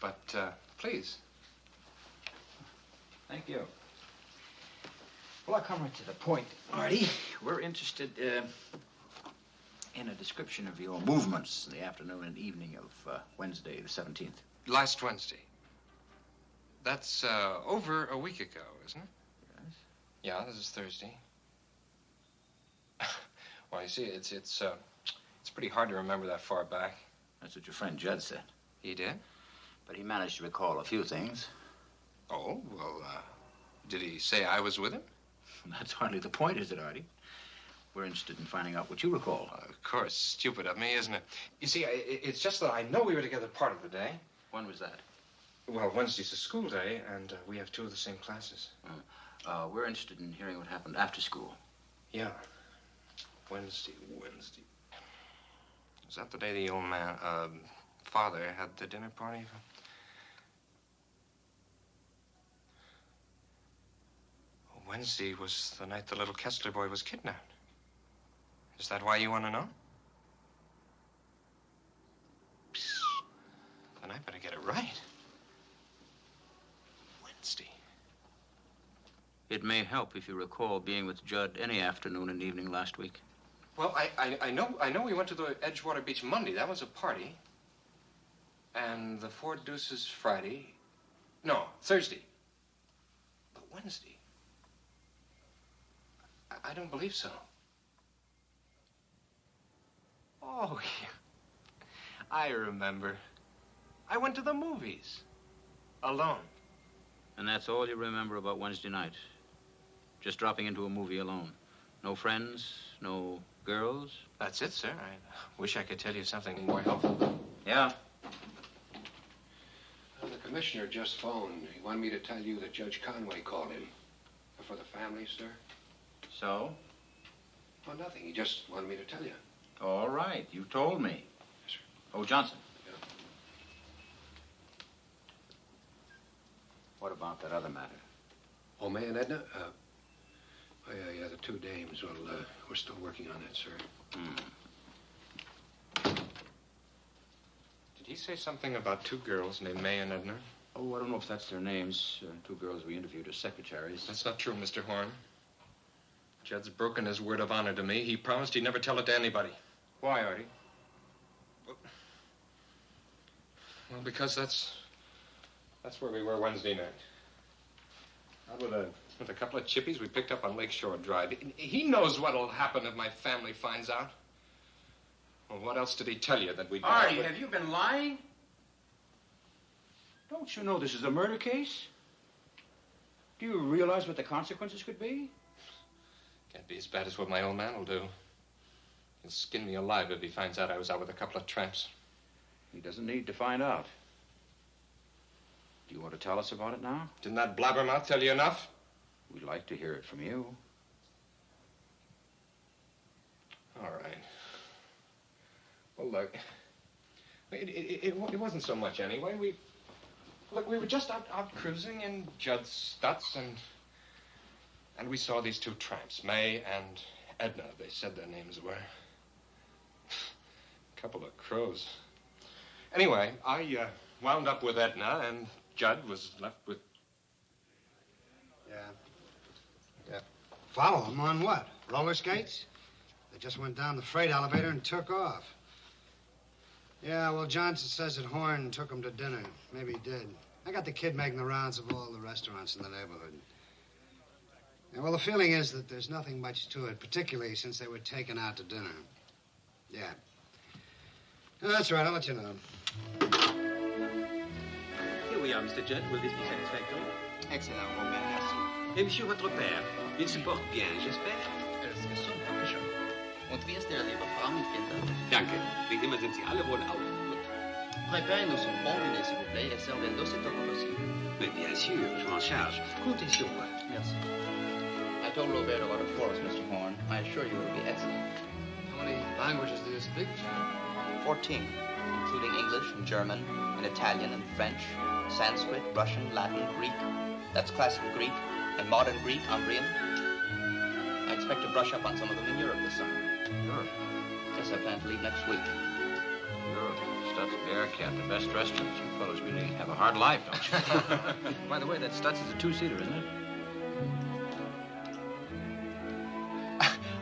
But, please. Thank you. Well, I'll come right to the point, Artie. We're interested in a description of your movements the afternoon and evening of Wednesday, the 17th. Last Wednesday. That's over a week ago, isn't it? Yes. Yeah, this is Thursday. Well, you see, it's pretty hard to remember that far back. That's what your friend Judd said. He did? But he managed to recall a few things. Oh, well, did he say I was with him? That's hardly the point, is it, Artie? We're interested in finding out what you recall. Of course. Stupid of me, isn't it? You see, it's just that I know we were together part of the day. When was that? Well, Wednesday's a school day, and we have 2 of the same classes. We're interested in hearing what happened after school. Yeah. Wednesday. Was that the day the old man, father had the dinner party? Wednesday was the night the little Kessler boy was kidnapped. Is that why you want to know? Then I better get it right. Wednesday. It may help if you recall being with Judd any afternoon and evening last week. Well, I know we went to the Edgewater Beach Monday. That was a party. And the Four Deuces Friday. No, Thursday. But Wednesday. I don't believe so. Oh, yeah. I remember. I went to the movies. Alone. And that's all you remember about Wednesday night? Just dropping into a movie alone. No friends, no girls? That's it, sir. I wish I could tell you something more helpful. Yeah? The commissioner just phoned. He wanted me to tell you that Judge Conway called him. For the family, sir. So? Oh, nothing. He just wanted me to tell you. All right. You told me. Yes, sir. Oh, Johnson. Yeah. What about that other matter? Oh, May and Edna? Oh, yeah, the two dames. Well, we're still working on that, sir. Did he say something about two girls named May and Edna? Oh, I don't know if that's their names. Two girls we interviewed as secretaries. That's not true, Mr. Horn. Judd's broken his word of honor to me. He promised he'd never tell it to anybody. Why, Artie? Well, because that's where we were Wednesday night. Out with a couple of chippies we picked up on Lakeshore Drive. He knows what'll happen if my family finds out. Well, what else did he tell you that we... Artie, have you been lying? Don't you know this is a murder case? Do you realize what the consequences could be? Can't be as bad as what my old man will do. He'll skin me alive if he finds out I was out with a couple of tramps. He doesn't need to find out. Do you want to tell us about it now? Didn't that blabbermouth tell you enough? We'd like to hear it from you. All right. Well, look, it wasn't so much anyway. We were just out cruising in Judd's Stutz, and we saw these two tramps, May and Edna, they said their names were. Couple of crows. Anyway, I wound up with Edna, and Judd was left with... Yeah. Follow them on what? Roller skates? They just went down the freight elevator and took off. Yeah, well, Johnson says that Horn took him to dinner. Maybe he did. I got the kid making the rounds of all the restaurants in the neighborhood. Yeah, well, the feeling is that there's nothing much to it, particularly since they were taken out to dinner. Yeah. No, that's right. I'll let you know. Here we are, Mr. Judd. Will this be satisfactory? Excellent, Robert. Merci. Et monsieur, votre père, il se porte bien, j'espère? Und wie ist der liebe Frau mit Kindern? Danke. Wie immer sind Sie alle wohl auf. Gut. Préparez-nous un bon dîner, s'il vous plaît, et servez-le aussitôt que possible. Mais bien sûr, je m'en charge. Comptez sur moi. Merci. I told Robert about it for us, Mr. Horn. I assure you it will be excellent. How many languages do you speak, John? 14, including English and German and Italian and French, Sanskrit, Russian, Latin, Greek. That's classical Greek and modern Greek, Umbrian. I expect to brush up on some of them in Europe this summer. Europe? Yes, I plan to leave next week. Europe, Stutz, Bearcat, the best restaurants. You fellows really have a hard life, don't you? By the way, that Stutz is a two-seater, isn't it?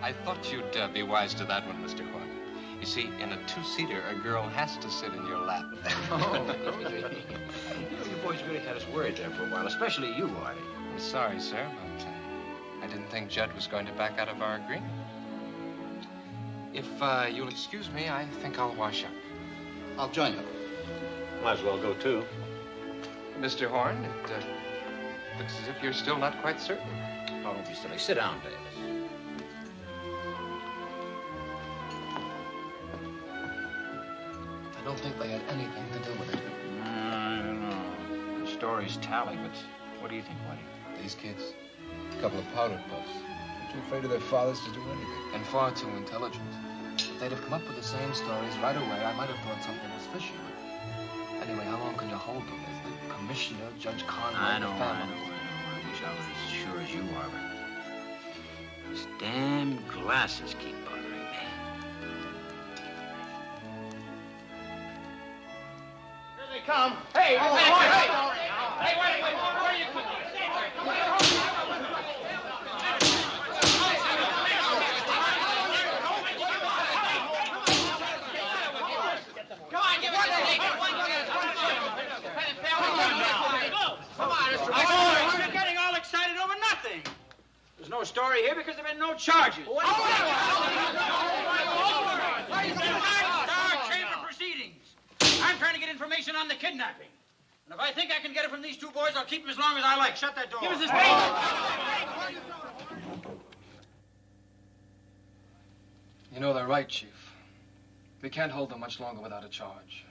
I thought you'd be wise to that one, Mr. Horn. You see, in a two-seater, a girl has to sit in your lap. Oh, Rosie. You boys really had us worried there for a while, especially you, Artie. I'm sorry, sir, but I didn't think Judd was going to back out of our agreement. If you'll excuse me, I think I'll wash up. I'll join you. Might as well go, too. Mr. Horn, it looks as if you're still not quite certain. Oh, don't be silly. Sit down, Davis. I don't think they had anything to do with it. I don't know. The stories tally, but what do you think, Whitey? These kids, a couple of powder puffs. Too afraid of their fathers to do anything. And far too intelligent. If they'd have come up with the same stories right away, I might have thought something was fishy. But anyway, how long can you hold them? There's the commissioner, Judge Conway, I know. the family. I wish I was as sure as you are, but these damn glasses keep bothering me. Here they come. Hey, wait. Where are you coming? You're getting all excited over nothing. There's no story here because there have been no charges. Start chamber proceedings. I'm trying to get information on the kidnapping. And if I think I can get it from these two boys, I'll keep them as long as I like. Shut that door. Give us his You know, they're right, Chief. We can't hold them much longer without a charge.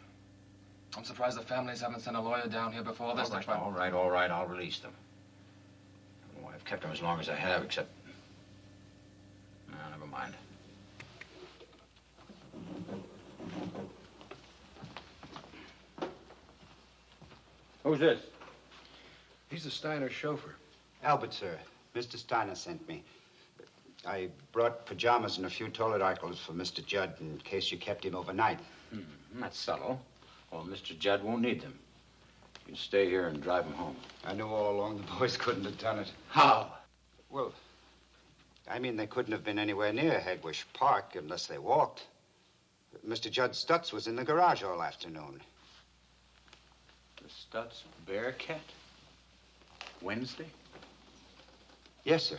I'm surprised the families haven't sent a lawyer down here before this to try. All right. I'll release them. I don't know why I've kept them as long as I have, except... No, never mind. Who's this? He's the Steiner chauffeur. Albert, sir. Mr. Steiner sent me. I brought pajamas and a few toilet articles for Mr. Judd in case you kept him overnight. That's subtle. Well, Mr. Judd won't need them. You can stay here and drive him home. I knew all along the boys couldn't have done it. How? Well, I mean, they couldn't have been anywhere near Hegwish Park unless they walked. Mr. Judd Stutz was in the garage all afternoon. The Stutz Bearcat? Wednesday? Yes, sir.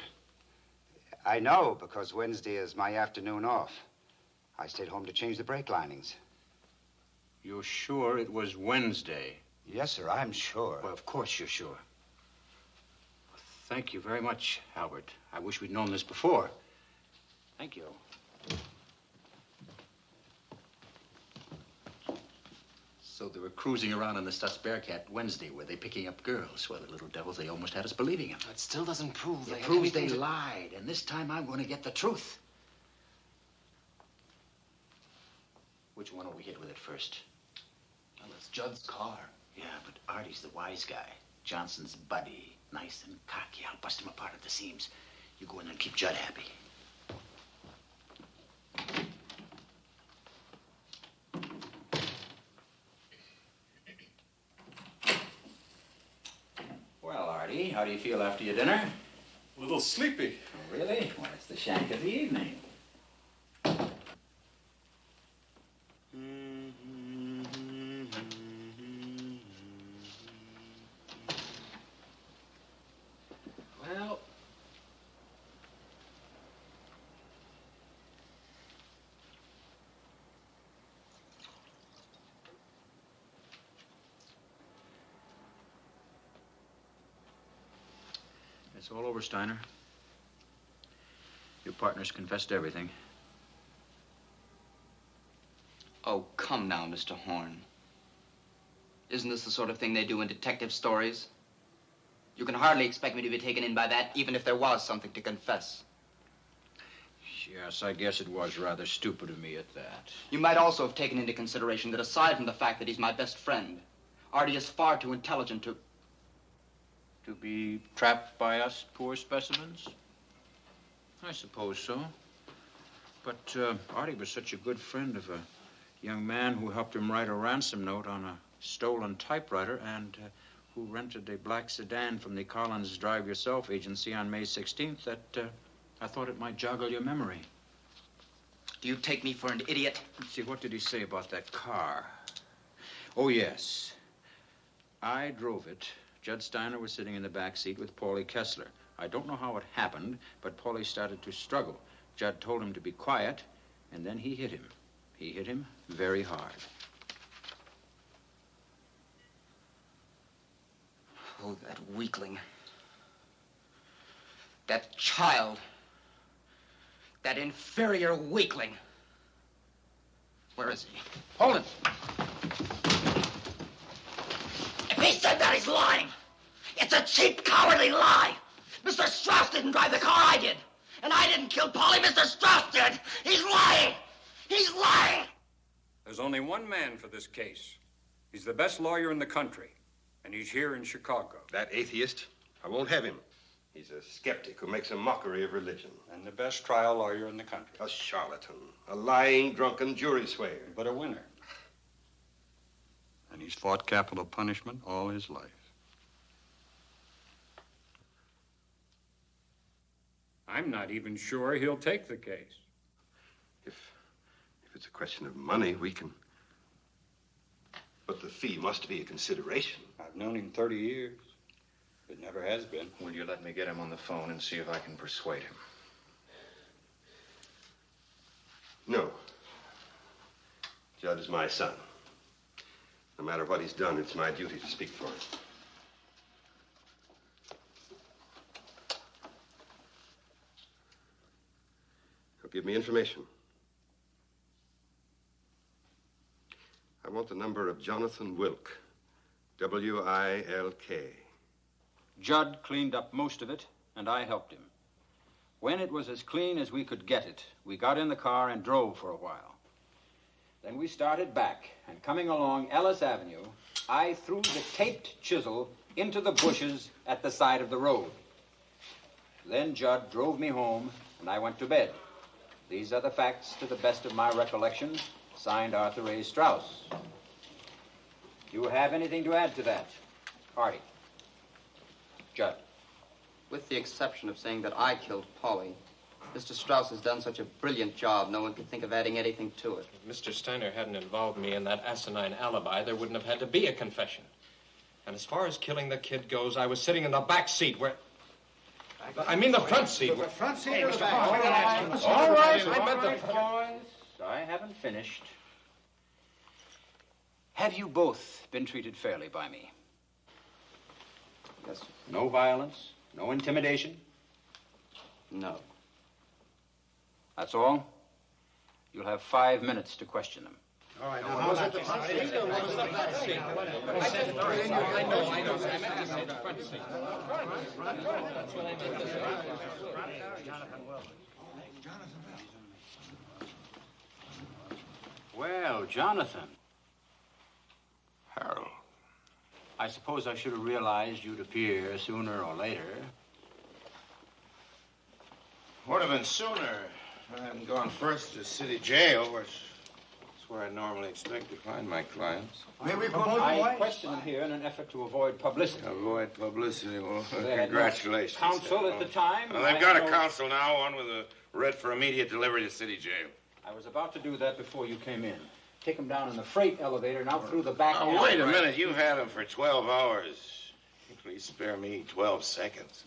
I know, because Wednesday is my afternoon off. I stayed home to change the brake linings. You're sure it was Wednesday? Yes, sir, I'm sure. Well, of course you're sure. Thank you very much, Albert. I wish we'd known this before. Thank you. So they were cruising around in the Stutz Bearcat Wednesday. Were they picking up girls? Well, the little devils, they almost had us believing him. That still doesn't prove It proves they lied, and this time I'm going to get the truth. Which one will we hit with it first? Well, it's Judd's car. Yeah, but Artie's the wise guy. Johnson's buddy. Nice and cocky. I'll bust him apart at the seams. You go in there and keep Judd happy. Well, Artie, how do you feel after your dinner? A little sleepy. Oh, really? Well, it's the shank of the evening. Well, It's all over, Steiner. Your partner's confessed everything. Oh, come now, Mr. Horn. Isn't this the sort of thing they do in detective stories? You can hardly expect me to be taken in by that, even if there was something to confess. Yes, I guess it was rather stupid of me at that. You might also have taken into consideration that aside from the fact that he's my best friend, Artie is far too intelligent to... To be trapped by us poor specimens? I suppose so. But Artie was such a good friend of a young man who helped him write a ransom note on a stolen typewriter and who rented a black sedan from the Collins Drive Yourself agency on May 16th that I thought it might joggle your memory. Do you take me for an idiot? Let's see, what did he say about that car? Oh, yes. I drove it. Judd Steiner was sitting in the back seat with Paulie Kessler. I don't know how it happened, but Paulie started to struggle. Judd told him to be quiet, and then he hit him. He hit him very hard. Oh, that weakling. That child. That inferior weakling. Where is he? Hold it! If he said that, he's lying. It's a cheap, cowardly lie. Mr. Strauss didn't drive the car, I did. And I didn't kill Polly, Mr. Strauss did. He's lying. He's lying. There's only one man for this case. He's the best lawyer in the country, and he's here in Chicago. That atheist, I won't have him. He's a skeptic who makes a mockery of religion. And the best trial lawyer in the country. A charlatan, a lying, drunken jury swayer. But a winner. And he's fought capital punishment all his life. I'm not even sure he'll take the case. If it's a question of money, we can... But the fee must be a consideration. I've known him 30 years. It never has been. Will you let me get him on the phone and see if I can persuade him? No. Judd is my son. No matter what he's done, it's my duty to speak for him. He'll give me information. I want the number of Jonathan Wilk. W-I-L-K. Judd cleaned up most of it, and I helped him. When it was as clean as we could get it, we got in the car and drove for a while. Then we started back, and coming along Ellis Avenue, I threw the taped chisel into the bushes at the side of the road. Then Judd drove me home, and I went to bed. These are the facts to the best of my recollection. Signed, Arthur A. Strauss. Do you have anything to add to that? Artie. Judd. With the exception of saying that I killed Polly, Mr. Strauss has done such a brilliant job, no one could think of adding anything to it. If Mr. Steiner hadn't involved me in that asinine alibi, there wouldn't have had to be a confession. And as far as killing the kid goes, I was sitting in the back seat where... I mean the front seat. The front seat or the back? All right, I meant the... Boys, I haven't finished. Have you both been treated fairly by me? Yes, sir. No violence? No intimidation? No. That's all? You'll have 5 minutes to question them. All right, now, was it the front seat or was it the back seat? I know. I meant to say the front seat. That's what I meant to say. Well, Jonathan. Harold. I suppose I should have realized you'd appear sooner or later. Would have been sooner if I hadn't gone first to city jail, which is where I normally expect to find my clients. I question them here in an effort to avoid publicity. Avoid publicity? Well, They had no congratulations. counsel at the time. Well, they've got a counsel now, one with a writ for immediate delivery to city jail. I was about to do that before you came in. Take him down in the freight elevator and out through the back alley. Oh, wait a minute. You've had him for 12 hours. Please spare me 12 seconds.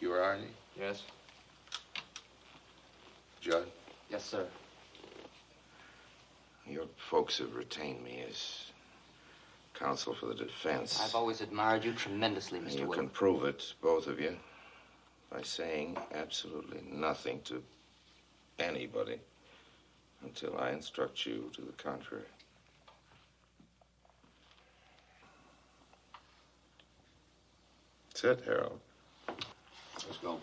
You were Artie? Yes. Judd? Yes, sir. Your folks have retained me as counsel for the defense. I've always admired you tremendously, Mr. You Wilk. can prove it, both of you, by saying absolutely nothing to anybody until I instruct you to the contrary. That's it, Harold. Let's go.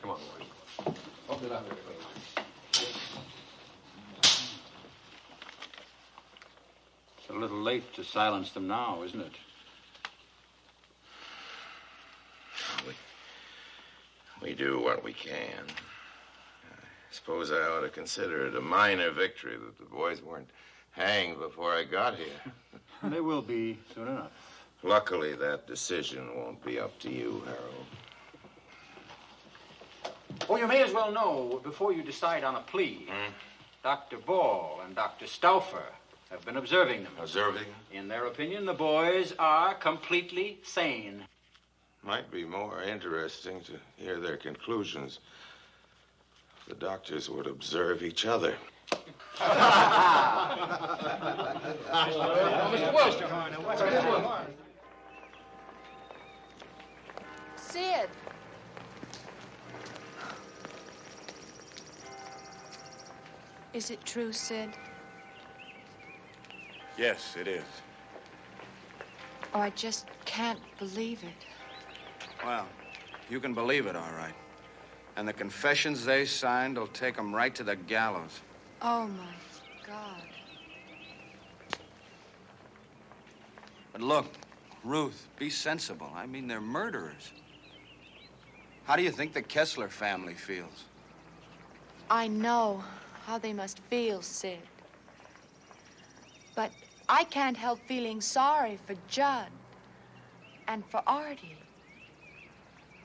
Come on, boys. Open it up. It's a little late to silence them now, isn't it? We do what we can. I suppose I ought to consider it a minor victory that the boys weren't hanged before I got here. They will be soon enough. Luckily, that decision won't be up to you, Harold. Oh, you may as well know, before you decide on a plea, Dr. Ball and Dr. Stauffer have been observing them. Observing? In their opinion, the boys are completely sane. Might be more interesting to hear their conclusions if the doctors would observe each other. Sid. Is it true, Sid? Yes, it is. Oh, I just can't believe it. Well, you can believe it, all right. And the confessions they signed will take them right to the gallows. Oh, my God. But look, Ruth, be sensible. I mean, they're murderers. How do you think the Kessler family feels? I know how they must feel, Sid. But I can't help feeling sorry for Judd and for Artie.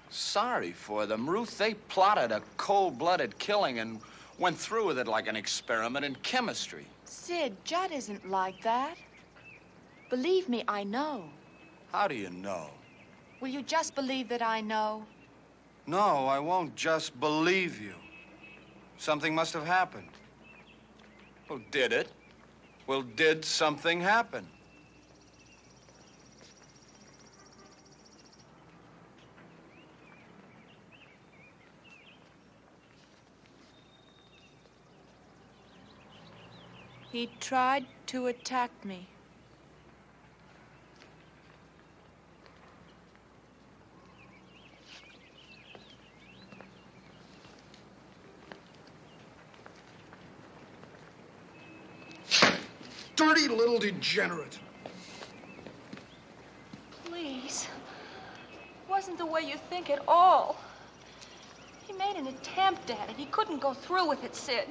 Sorry for them, Ruth. They plotted a cold-blooded killing and went through with it like an experiment in chemistry. Sid, Judd isn't like that. Believe me, I know. How do you know? Will you just believe that I know? No, I won't just believe you. Something must have happened. Well, did it? Well, did something happen? He tried to attack me. Dirty little degenerate. Please. It wasn't the way you think at all. He made an attempt at it. He couldn't go through with it, Sid.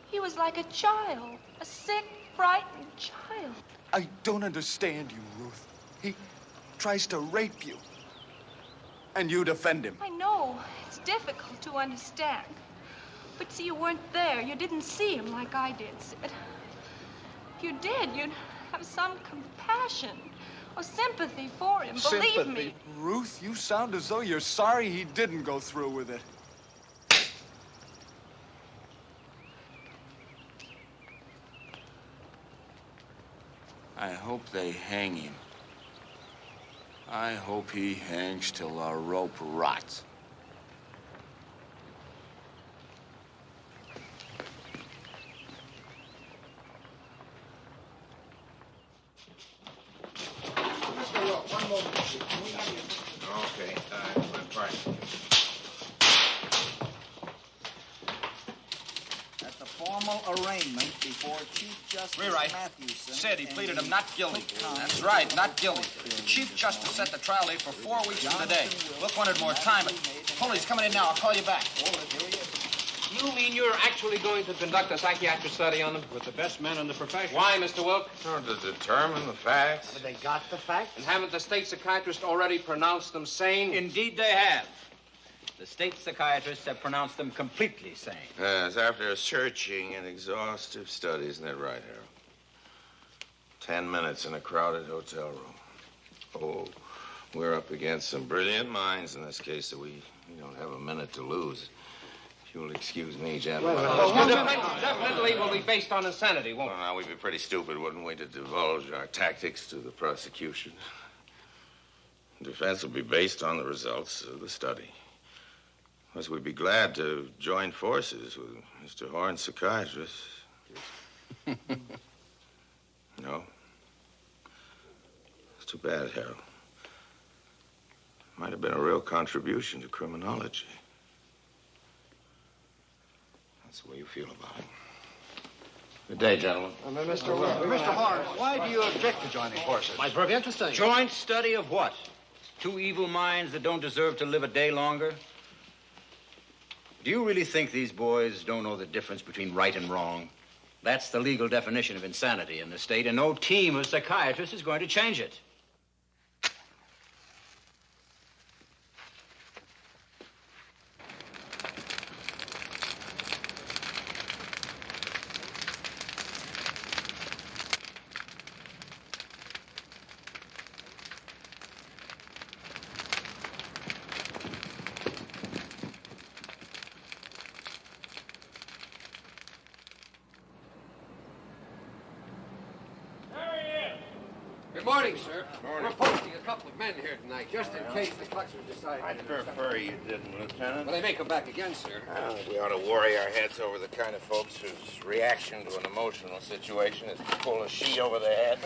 He was like a child, a sick, frightened child. I don't understand you, Ruth. He tries to rape you. And you defend him. I know. It's difficult to understand. But see, you weren't there. You didn't see him like I did, Sid. If you did, you'd have some compassion or sympathy for him. Believe me. Ruth, you sound as though you're sorry he didn't go through with it. I hope they hang him. I hope he hangs till the rope rots. One moment. Okay, pardon. At the formal arraignment before Chief Justice Rewrite. Matthewson... Said he pleaded him not guilty. That's right, not guilty. The Chief Justice set the trial date for 4 weeks from today. Look, wanted more time, but Pulley's coming in now. I'll call you back. You mean you're actually going to conduct a psychiatric study on them? With the best men in the profession. Why, Mr. Wilk? To determine the facts. But they got the facts? And haven't the state psychiatrists already pronounced them sane? Indeed they have. The state psychiatrists have pronounced them completely sane. Yes, after searching and exhaustive study, isn't that right, Harold? 10 minutes in a crowded hotel room. Oh, we're up against some brilliant minds in this case, so we don't have a minute to lose. If you'll excuse me, gentlemen. Definitely will be based on insanity, won't it? Well, now, we'd be pretty stupid, wouldn't we, to divulge our tactics to the prosecution. The defense will be based on the results of the study. Plus, we'd be glad to join forces with Mr. Horn's psychiatrist. No? It's too bad, Harold. Might have been a real contribution to criminology. That's the way you feel about it. Good day, gentlemen. Mr. Horn, why do you object to joining forces? Might very interesting. Joint study of what? Two evil minds that don't deserve to live a day longer? Do you really think these boys don't know the difference between right and wrong? That's the legal definition of insanity in the state, and no team of psychiatrists is going to change it. Good morning, sir. We're posting a couple of men here tonight, just in case the Cluxers decide... I'd prefer you didn't, Lieutenant. Well, they may come back again, sir. We ought to worry our heads over the kind of folks whose reaction to an emotional situation is to pull a sheet over their head.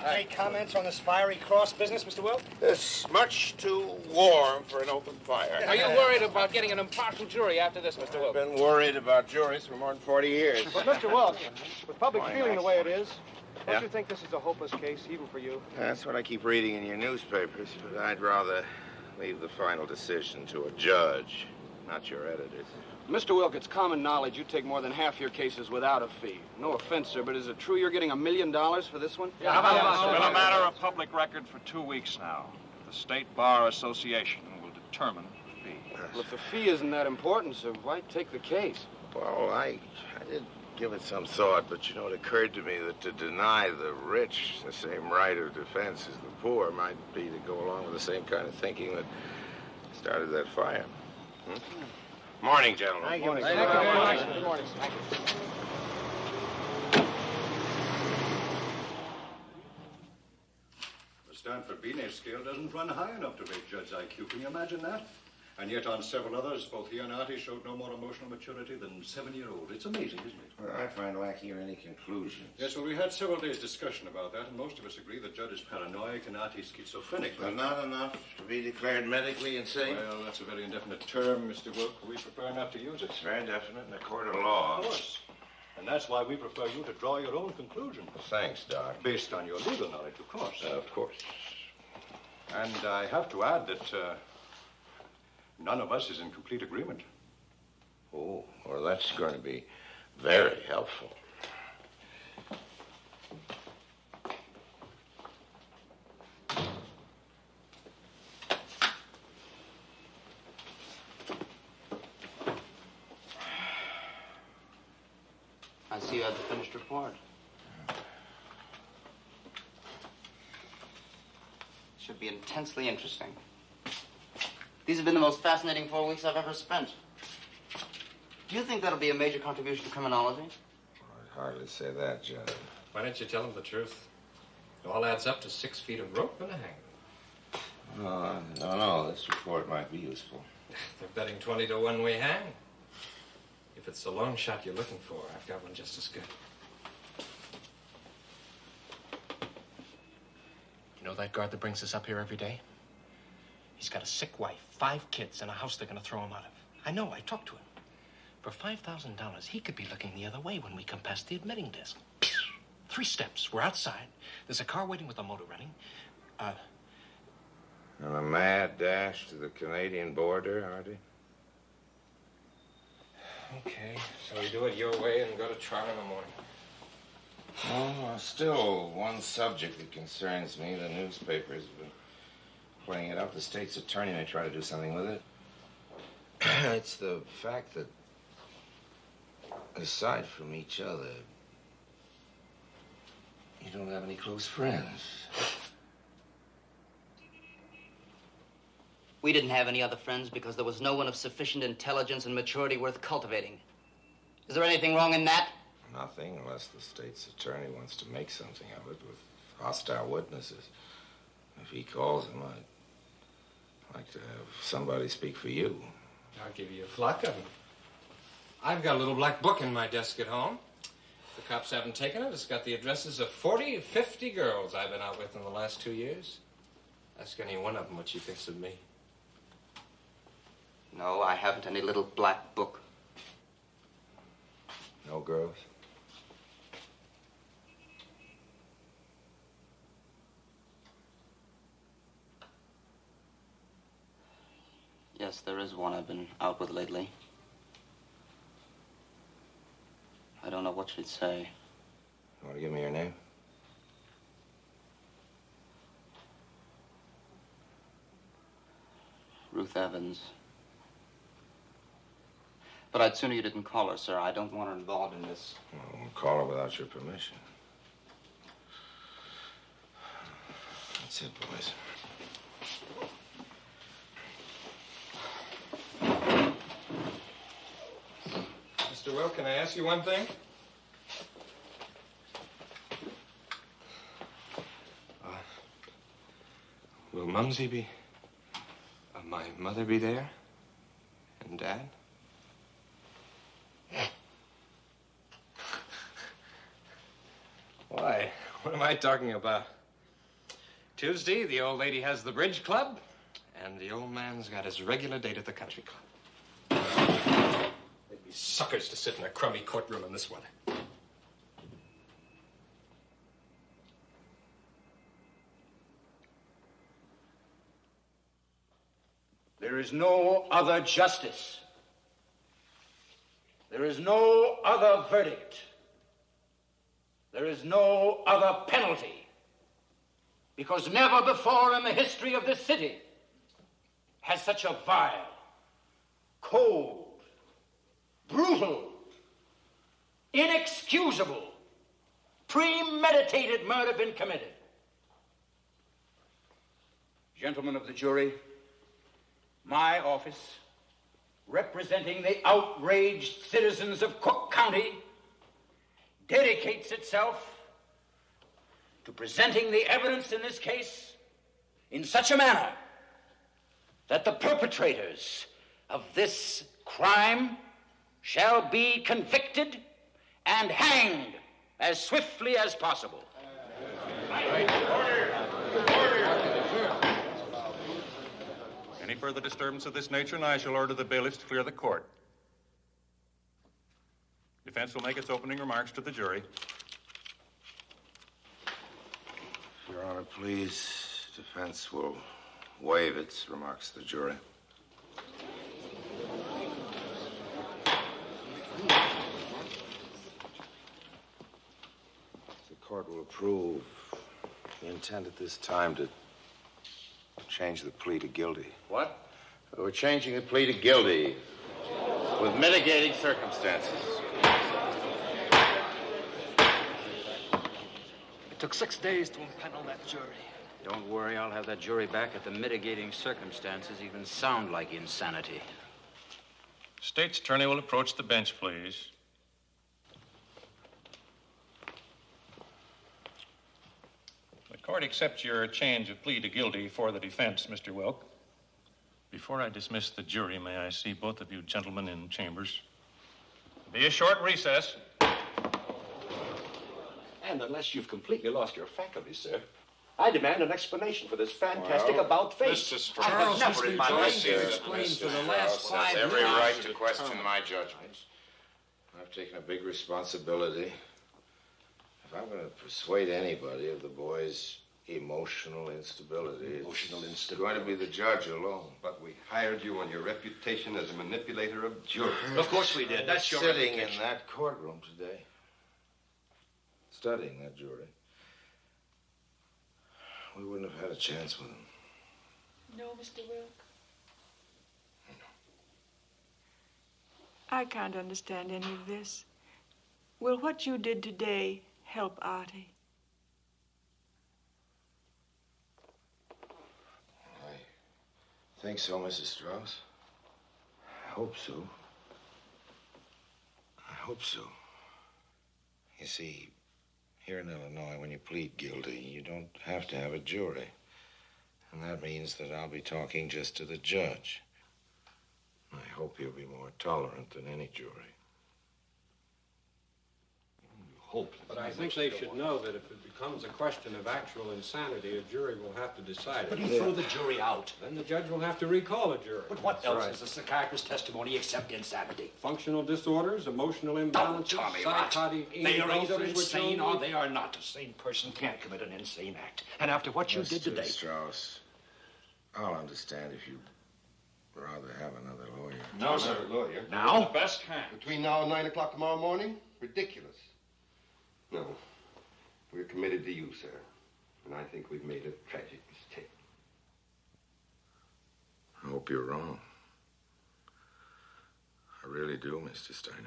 Any comments on this fiery cross business, Mr. Wilk? It's much too warm for an open fire. Are you worried about getting an impartial jury after this, Mr. Wilk? I've been worried about juries for more than 40 years. But, Mr. Wilk, with public Why feeling not? the way it is, don't Yeah? you think this is a hopeless case, even for you? That's what I keep reading in your newspapers, but I'd rather leave the final decision to a judge, not your editors. Mr. Wilk, it's common knowledge you take more than half your cases without a fee. No offense, sir, but is it true you're getting $1 million for this one? It's been a matter of public record for 2 weeks now. The State Bar Association will determine the fee. Well, if the fee isn't that important, sir, why take the case? Well, I did give it some thought, but, it occurred to me that to deny the rich the same right of defense as the poor might be to go along with the same kind of thinking that started that fire. Morning, gentlemen. Thank you, Mr. Wilk. Good morning. Stanford Binet scale doesn't run high enough to rate Judd's IQ. Can you imagine that? And yet on several others, both he and Artie showed no more emotional maturity than 7-year-olds. It's amazing, isn't it? Well, I find lacking in any conclusions. Yes, well, we had several days' discussion about that, and most of us agree that Judd is paranoid and Artie's schizophrenic. But not enough to be declared medically insane? Well, that's a very indefinite term, Mr. Wilk. We prefer not to use it. It's very definite in a court of law. Of course. And that's why we prefer you to draw your own conclusions. Thanks, Doc. Based on your legal knowledge, of course. Of course. And I have to add that none of us is in complete agreement. Oh, well, that's going to be very helpful. I see you have the finished report. Should be intensely interesting. These have been the most fascinating 4 weeks I've ever spent. Do you think that'll be a major contribution to criminology? I'd hardly say that, Judge. Why don't you tell him the truth? It all adds up to 6 feet of rope and a hangman. No, this report might be useful. They're betting 20 to 1 we hang. If it's the long shot you're looking for, I've got one just as good. You know that guard that brings us up here every day? He's got a sick wife, 5 kids, and a house they're going to throw him out of. I know, I talked to him. For $5,000, he could be looking the other way when we come past the admitting desk. 3 steps. We're outside. There's a car waiting with a motor running. On a mad dash to the Canadian border, Artie? Okay, so we do it your way and go to trial in the morning. Oh, still one subject that concerns me. The newspapers have been playing it up. The state's attorney may try to do something with it. It's the fact that, aside from each other, you don't have any close friends. We didn't have any other friends because there was no one of sufficient intelligence and maturity worth cultivating. Is there anything wrong in that? Nothing, unless the state's attorney wants to make something of it with hostile witnesses. If he calls them, I'd like to have somebody speak for you. I'll give you a flock of them. I've got a little black book in my desk at home. The cops haven't taken it. It's got the addresses of 40, 50 girls I've been out with in the last 2 years. Ask any one of them what she thinks of me. No, I haven't any little black book. No girls? Yes, there is one I've been out with lately. I don't know what she'd say. You want to give me your name? Ruth Evans. But I'd sooner you didn't call her, sir. I don't want her involved in this. I won't call her without your permission. That's it, boys. Mr. Will, can I ask you one thing? Will Mumsy be... my mother be there? And Dad? Why? What am I talking about? Tuesday, the old lady has the bridge club, and the old man's got his regular date at the country club. They'd be suckers to sit in a crummy courtroom in this weather. There is no other justice. There is no other verdict. There is no other penalty. Because never before in the history of this city has such a vile, cold, brutal, inexcusable, premeditated murder been committed. Gentlemen of the jury, my office, representing the outraged citizens of Cook County, dedicates itself to presenting the evidence in this case in such a manner that the perpetrators of this crime shall be convicted and hanged as swiftly as possible. Any further disturbance of this nature, and I shall order the bailiffs to clear the court. Defense will make its opening remarks to the jury. Your Honor, please. Defense will waive its remarks to the jury. The court will approve the intent at this time to change the plea to guilty. What? We're changing the plea to guilty with mitigating circumstances. It took 6 days to impanel that jury. Don't worry, I'll have that jury back at the mitigating circumstances even sound like insanity. State's attorney will approach the bench, please. The court accepts your change of plea to guilty for the defense, Mr. Wilk. Before I dismiss the jury, may I see both of you gentlemen in chambers? Be a short recess. And unless you've completely lost your faculties, sir, I demand an explanation for this fantastic about-face. Mr. Strauss, I have never in my life explained for the last 5 years. Every right to question my judgment. I've taken a big responsibility. If I'm going to persuade anybody of the boy's emotional instability, it's going to be the judge alone. But we hired you on your reputation as a manipulator of jurors. Of course we did. That's your sitting reputation. in that courtroom today, studying that jury. We wouldn't have had a chance with him. No, Mr. Wilk. I can't understand any of this. Will what you did today help Artie? I think so, Mrs. Strauss. I hope so. I hope so. You see, here in Illinois, when you plead guilty, you don't have to have a jury. And that means that I'll be talking just to the judge. I hope he'll be more tolerant than any jury. Hope. But I think they should know that if it becomes a question of actual insanity, a jury will have to decide it. But you throw the jury out. Then the judge will have to recall a jury. But what That's else right. is a psychiatrist's testimony except insanity? Functional disorders, emotional imbalances, Tell me psychotic They are either impulses, which insane only- or they are not. A sane person can't commit an insane act. And after what you did today... Mr. Strauss, I'll understand if you'd rather have another lawyer. No, sir. Lawyer. Now? The best hand. Between now and 9 o'clock tomorrow morning? Ridiculous. No. We're committed to you, sir. And I think we've made a tragic mistake. I hope you're wrong. I really do, Mr. Steiner.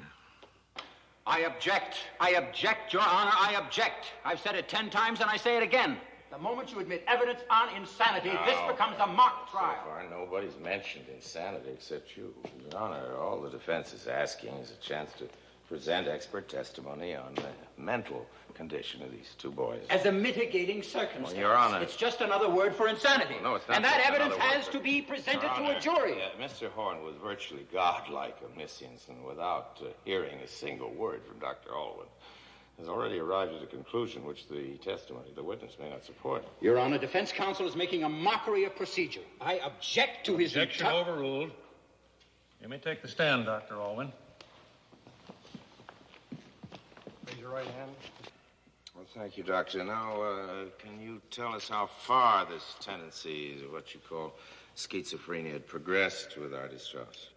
I object. I object, Your Honor. I object. I've said it 10 times and I say it again. The moment you admit evidence on insanity, this becomes a mock trial. So far, nobody's mentioned insanity except you. Your Honor, all the defense is asking is a chance to present expert testimony on the mental condition of these two boys. As a mitigating circumstance. Well, Your Honor. It's just another word for insanity. No, it's not. And that just evidence another word has for- to be presented Your to Honor, a jury. Mr. Horn was virtually godlike omniscience, and without hearing a single word from Dr. Alwyn, has already arrived at a conclusion which the testimony of the witness may not support. Your Honor, defense counsel is making a mockery of procedure. I object to his... Objection overruled. You may take the stand, Dr. Alwyn. Raise your right hand. Well, thank you, Doctor. Now, can you tell us how far this tendency of what you call schizophrenia had progressed with Artie Strauss?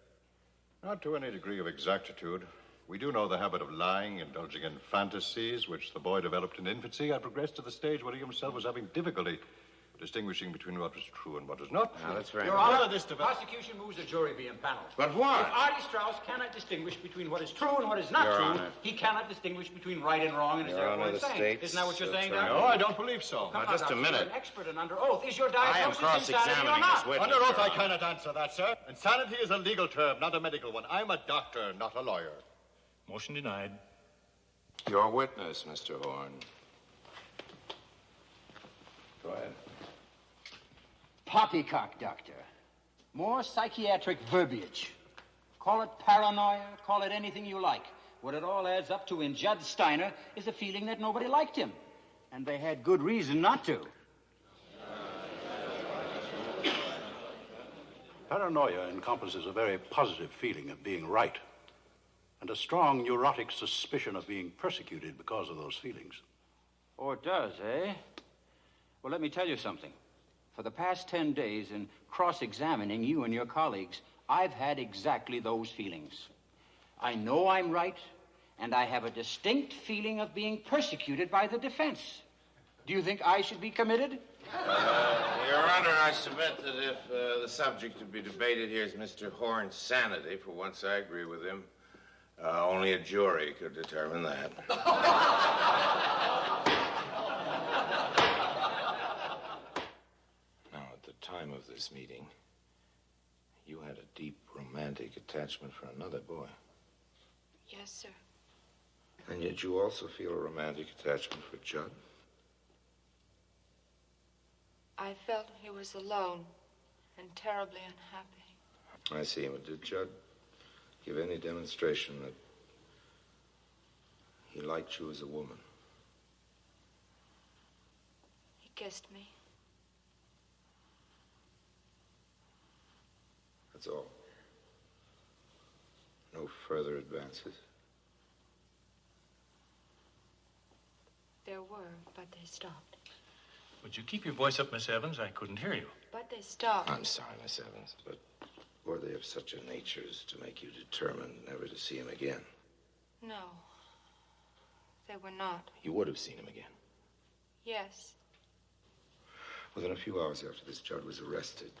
Not to any degree of exactitude. We do know the habit of lying, indulging in fantasies, which the boy developed in infancy, had progressed to the stage where he himself was having difficulty distinguishing between what was true and what was not. Now, that's very Your nice. Honor, the prosecution moves the jury be impaneled. But why? If Artie Strauss cannot distinguish between what is true and what is not Your true, Honor. he cannot distinguish between right and wrong and is Your therefore Honor, the insane. state's Isn't that what you're saying, attorney- Doctor? No, I don't believe so. Come Now, on, just a Doctor, minute. You're an expert and under oath. Is your I am diagnosis insanity or cross-examining not? this witness. Under oath, Your I Honor. cannot answer that, sir. Insanity is a legal term, not a medical one. I'm a doctor, not a lawyer. Motion denied. Your witness, Mr. Horn. Go ahead. Poppycock, Doctor. More psychiatric verbiage. Call it paranoia, call it anything you like. What it all adds up to in Judd Steiner is a feeling that nobody liked him. And they had good reason not to. Paranoia encompasses a very positive feeling of being right, and a strong neurotic suspicion of being persecuted because of those feelings. Oh, it does, eh? Well, let me tell you something. For the past 10 days, in cross-examining you and your colleagues, I've had exactly those feelings. I know I'm right, and I have a distinct feeling of being persecuted by the defense. Do you think I should be committed? Your Honor, I submit that if the subject to be debated here is Mr. Horn's sanity, for once I agree with him, only a jury could determine that. Now, at the time of this meeting, you had a deep romantic attachment for another boy. Yes, sir. And yet you also feel a romantic attachment for Judd. I felt he was alone and terribly unhappy. I see. But did Judd give any demonstration that he liked you as a woman? He kissed me. That's all. No further advances. There were, but they stopped. Would you keep your voice up, Miss Evans? I couldn't hear you. But they stopped. I'm sorry, Miss Evans, but were they of such a nature as to make you determined never to see him again? No. They were not. You would have seen him again. Yes. Within a few hours after this, Judd was arrested.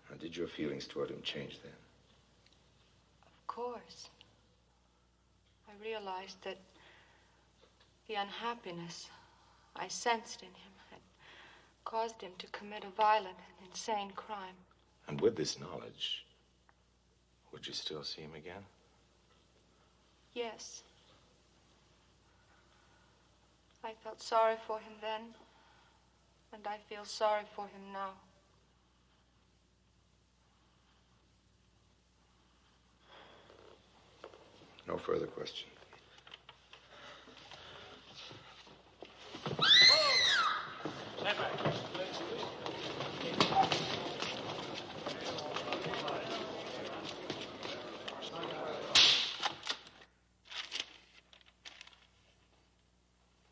Now, did your feelings toward him change then? Of course. I realized that the unhappiness I sensed in him had caused him to commit a violent and insane crime. And with this knowledge, would you still see him again? Yes. I felt sorry for him then, and I feel sorry for him now. No further question. Stand back.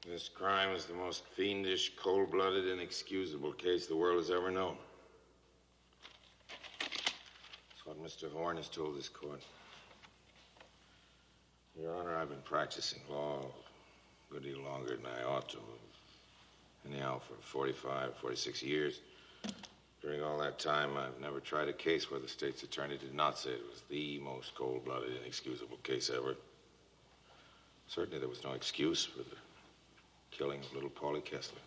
This crime is the most fiendish, cold-blooded, inexcusable case the world has ever known. That's what Mr. Horn has told this court. Your Honor, I've been practicing law a good deal longer than I ought to have. Anyhow, for 45, 46 years. During all that time, I've never tried a case where the state's attorney did not say it was the most cold-blooded, inexcusable case ever. Certainly there was no excuse for the killing of little Paulie Kessler.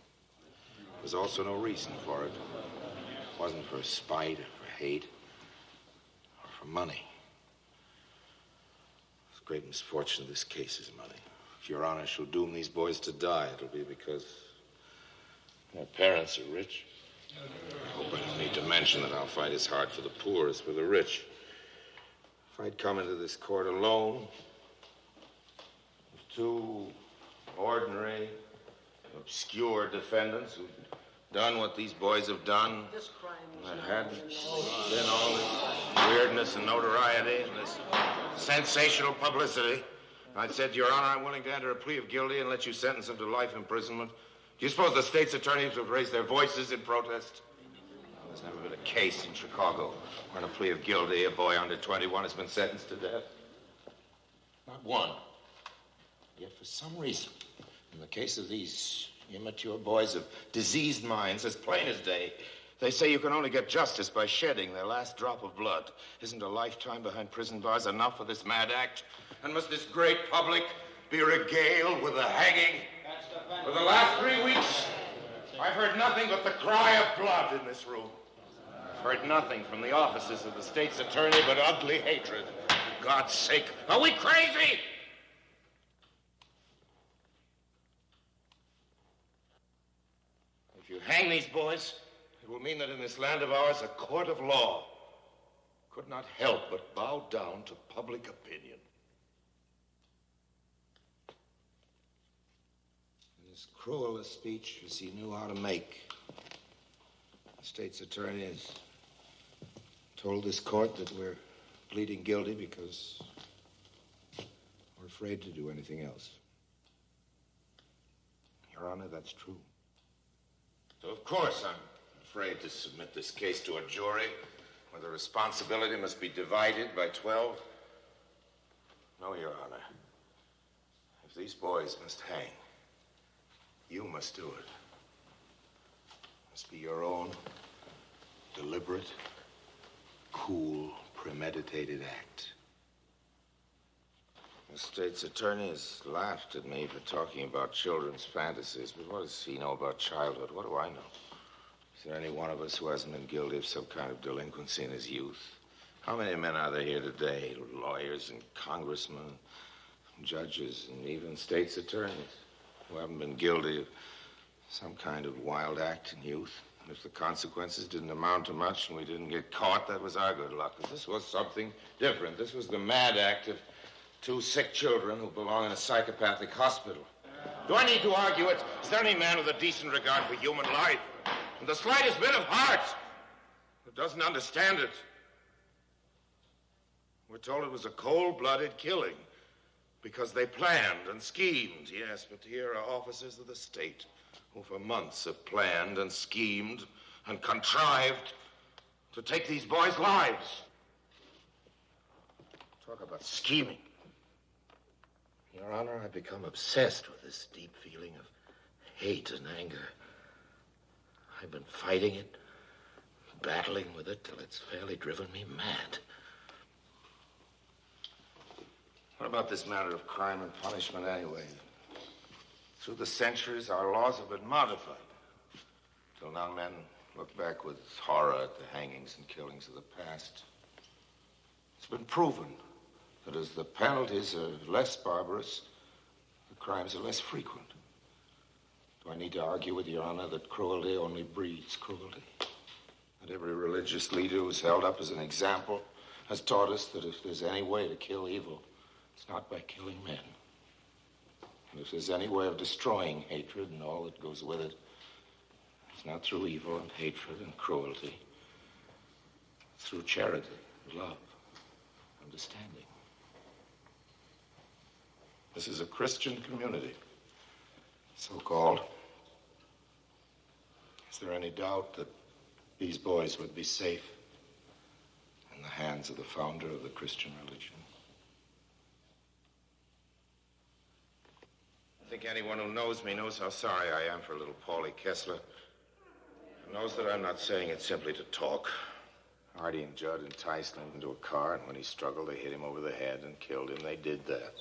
There was also no reason for it. It wasn't for spite or for hate or for money. The great misfortune of this case is money. If Your Honor shall doom these boys to die, it'll be because their parents are rich. I hope I don't need to mention that I'll fight as hard for the poor as for the rich. If I'd come into this court alone, with two ordinary, obscure defendants who'd done what these boys have done, and hadn't been all this weirdness and notoriety and this sensational publicity, I'd said, Your Honor, I'm willing to enter a plea of guilty and let you sentence him to life imprisonment. Do you suppose the state's attorneys would raise their voices in protest? Well, there's never been a case in Chicago where in a plea of guilty a boy under 21 has been sentenced to death. Not one. Yet for some reason, in the case of these immature boys of diseased minds, as plain as day, they say you can only get justice by shedding their last drop of blood. Isn't a lifetime behind prison bars enough for this mad act? And must this great public be regaled with the hanging? For the last 3 weeks, I've heard nothing but the cry of blood in this room. I've heard nothing from the offices of the state's attorney but ugly hatred. For God's sake, are we crazy? If you hang these boys, it will mean that in this land of ours, a court of law could not help but bow down to public opinion. And as cruel a speech as he knew how to make, the state's attorney has told this court that we're pleading guilty because we're afraid to do anything else. Your Honor, that's true. So, of course, I'm afraid to submit this case to a jury where the responsibility must be divided by 12. No, Your Honor. If these boys must hang, you must do it. It must be your own deliberate, cool, premeditated act. The state's attorney has laughed at me for talking about children's fantasies, but what does he know about childhood? What do I know? Is there any one of us who hasn't been guilty of some kind of delinquency in his youth? How many men are there here today, lawyers and congressmen, judges, and even state's attorneys, who haven't been guilty of some kind of wild act in youth? And if the consequences didn't amount to much and we didn't get caught, that was our good luck. But this was something different. This was the mad act of 2 sick children who belong in a psychopathic hospital. Do I need to argue it? Is there any man with a decent regard for human life and the slightest bit of heart who doesn't understand it? We're told it was a cold-blooded killing because they planned and schemed. Yes, but here are officers of the state who for months have planned and schemed and contrived to take these boys' lives. Talk about scheming. Your Honor, I've become obsessed with this deep feeling of hate and anger. I've been fighting it, battling with it till it's fairly driven me mad. What about this matter of crime and punishment anyway? Through the centuries, our laws have been modified. Till now, men look back with horror at the hangings and killings of the past. It's been proven that as the penalties are less barbarous, the crimes are less frequent. Do I need to argue with Your Honor that cruelty only breeds cruelty? That every religious leader who's held up as an example has taught us that if there's any way to kill evil, it's not by killing men. And if there's any way of destroying hatred and all that goes with it, it's not through evil and hatred and cruelty. It's through charity, love, understanding. This is a Christian community, so-called. Is there any doubt that these boys would be safe in the hands of the founder of the Christian religion? I think anyone who knows me knows how sorry I am for little Paulie Kessler. And knows that I'm not saying it simply to talk. Artie and Judd enticed him into a car, and when he struggled, they hit him over the head and killed him. They did that.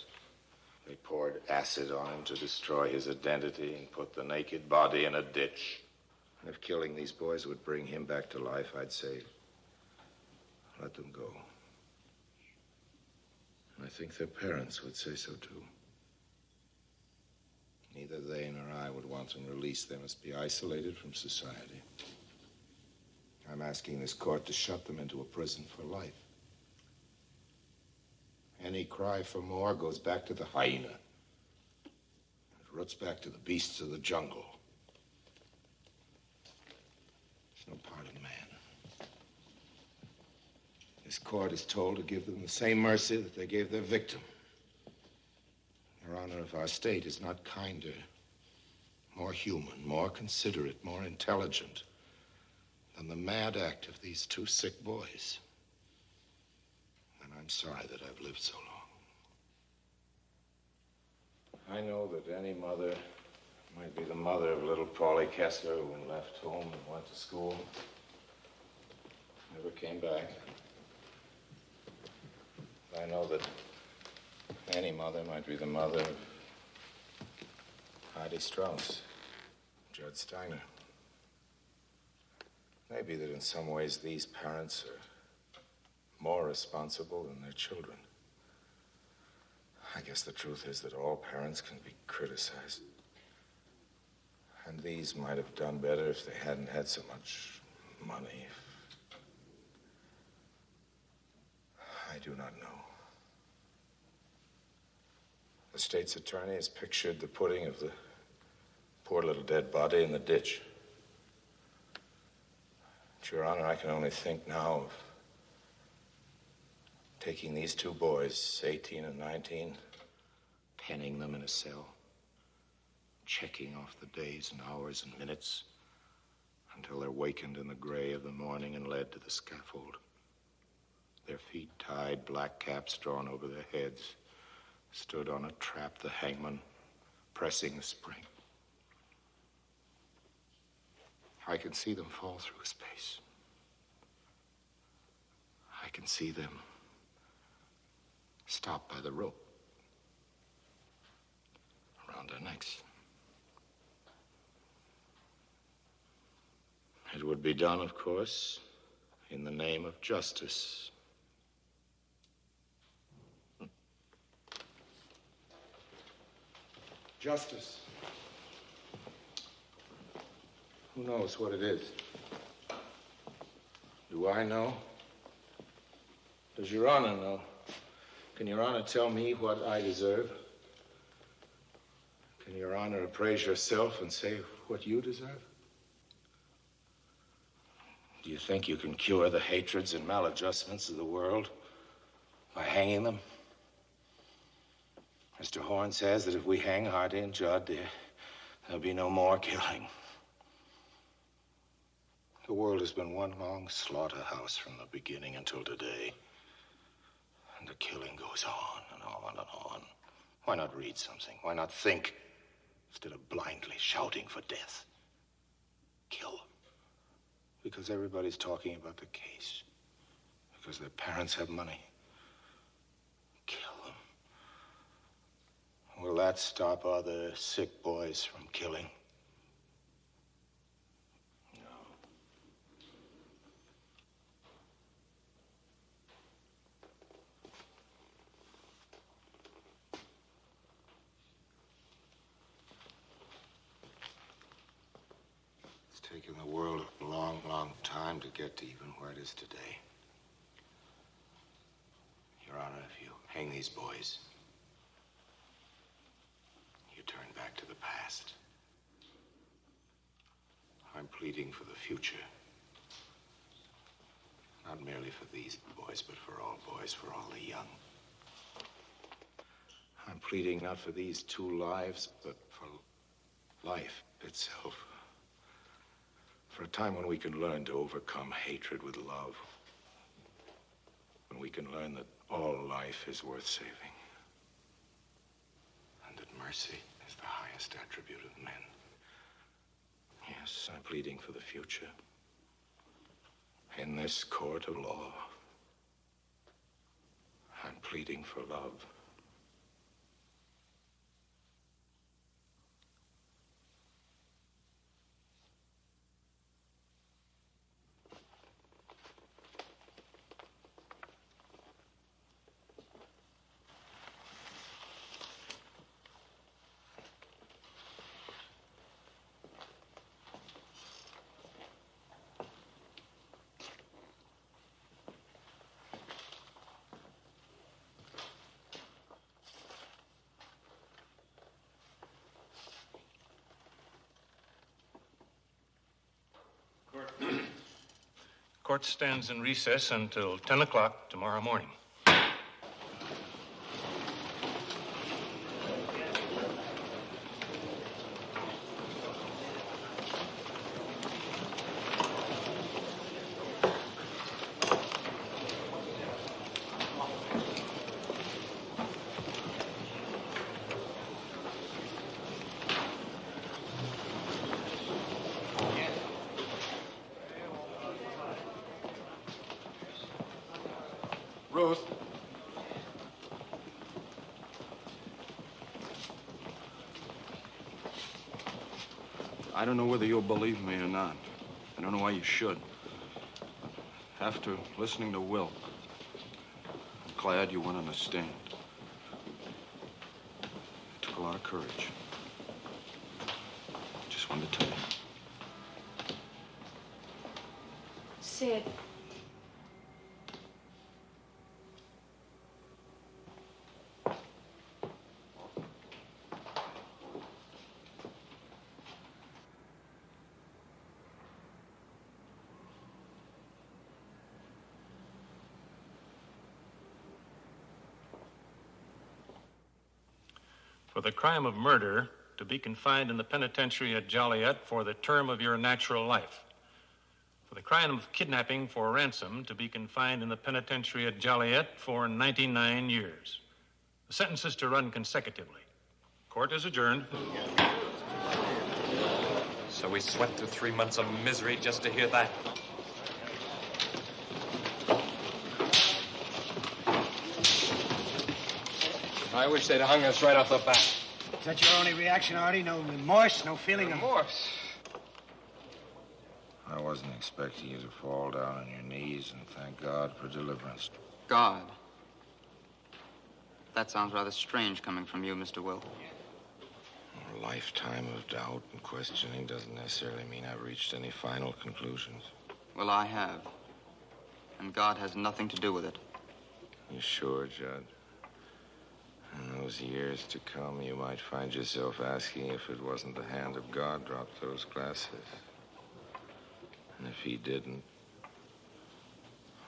They poured acid on him to destroy his identity and put the naked body in a ditch. And if killing these boys would bring him back to life, I'd say, let them go. And I think their parents would say so, too. Neither they nor I would want them released. They must be isolated from society. I'm asking this court to shut them into a prison for life. Any cry for more goes back to the hyena. It roots back to the beasts of the jungle. It's no part of man. This court is told to give them the same mercy that they gave their victim. Your Honor, if our state is not kinder, more human, more considerate, more intelligent than the mad act of these 2 sick boys, then I'm sorry that I've lived so long. I know that any mother might be the mother of little Paulie Kessler who left home and went to school, never came back. I know that any mother might be the mother of Heidi Strauss, Judd Steiner. Maybe that in some ways these parents are more responsible than their children. I guess the truth is that all parents can be criticized. And these might have done better if they hadn't had so much Money. I do not know. The state's attorney has pictured the putting of the poor little dead body in the ditch. But, Your Honor, I can only think now of taking these two boys, 18 and 19, penning them in a cell, checking off the days and hours and minutes until they're wakened in the gray of the morning and led to the scaffold. Their feet tied, black caps drawn over their heads, stood on a trap, the hangman pressing the spring. I can see them fall through space. I can see them stop by the rope around their necks. It would be done, of course, in the name of justice. Justice. Who knows what it is? Do I know? Does Your Honor know? Can Your Honor tell me what I deserve? Can Your Honor appraise yourself and say what you deserve? Do you think you can cure the hatreds and maladjustments of the world by hanging them? Mr. Horn says that if we hang Hardy and Judd, there'll be no more killing. The world has been one long slaughterhouse from the beginning until today. And the killing goes on and on and on. Why not read something? Why not think instead of blindly shouting for death? Kill. Because everybody's talking about the case. Because their parents have money. Kill them. Will that stop other sick boys from killing? It's taken the world a long, long time to get to even where it is today. Your Honor, if you hang these boys, you turn back to the past. I'm pleading for the future. Not merely for these boys, but for all boys, for all the young. I'm pleading not for these two lives, but for life itself. For a time when we can learn to overcome hatred with love. When we can learn that all life is worth saving. And that mercy is the highest attribute of men. Yes, I'm pleading for the future. In this court of law, I'm pleading for love. Court stands in recess until 10 o'clock tomorrow morning. Ruth. I don't know whether you'll believe me or not. I don't know why you should. After listening to Will, I'm glad you went on the stand. It took a lot of courage. Just wanted to tell you. said. For the crime of murder, to be confined in the penitentiary at Joliet for the term of your natural life. For the crime of kidnapping for ransom, to be confined in the penitentiary at Joliet for 99 years. The sentences to run consecutively. Court is adjourned. So we sweat through 3 months of misery just to hear that. I wish they'd hung us right off the bat. Is that your only reaction, Artie? No remorse, no feeling of... Remorse? I wasn't expecting you to fall down on your knees and thank God for deliverance. God. That sounds rather strange coming from you, Mr. Wilk. A lifetime of doubt and questioning doesn't necessarily mean I've reached any final conclusions. Well, I have. And God has nothing to do with it. You sure, Judd? In those years to come, you might find yourself asking if it wasn't the hand of God dropped those glasses. And if he didn't,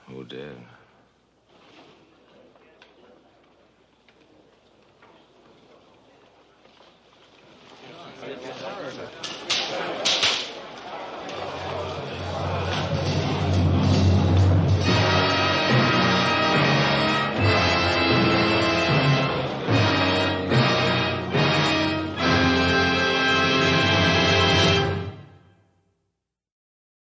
who did?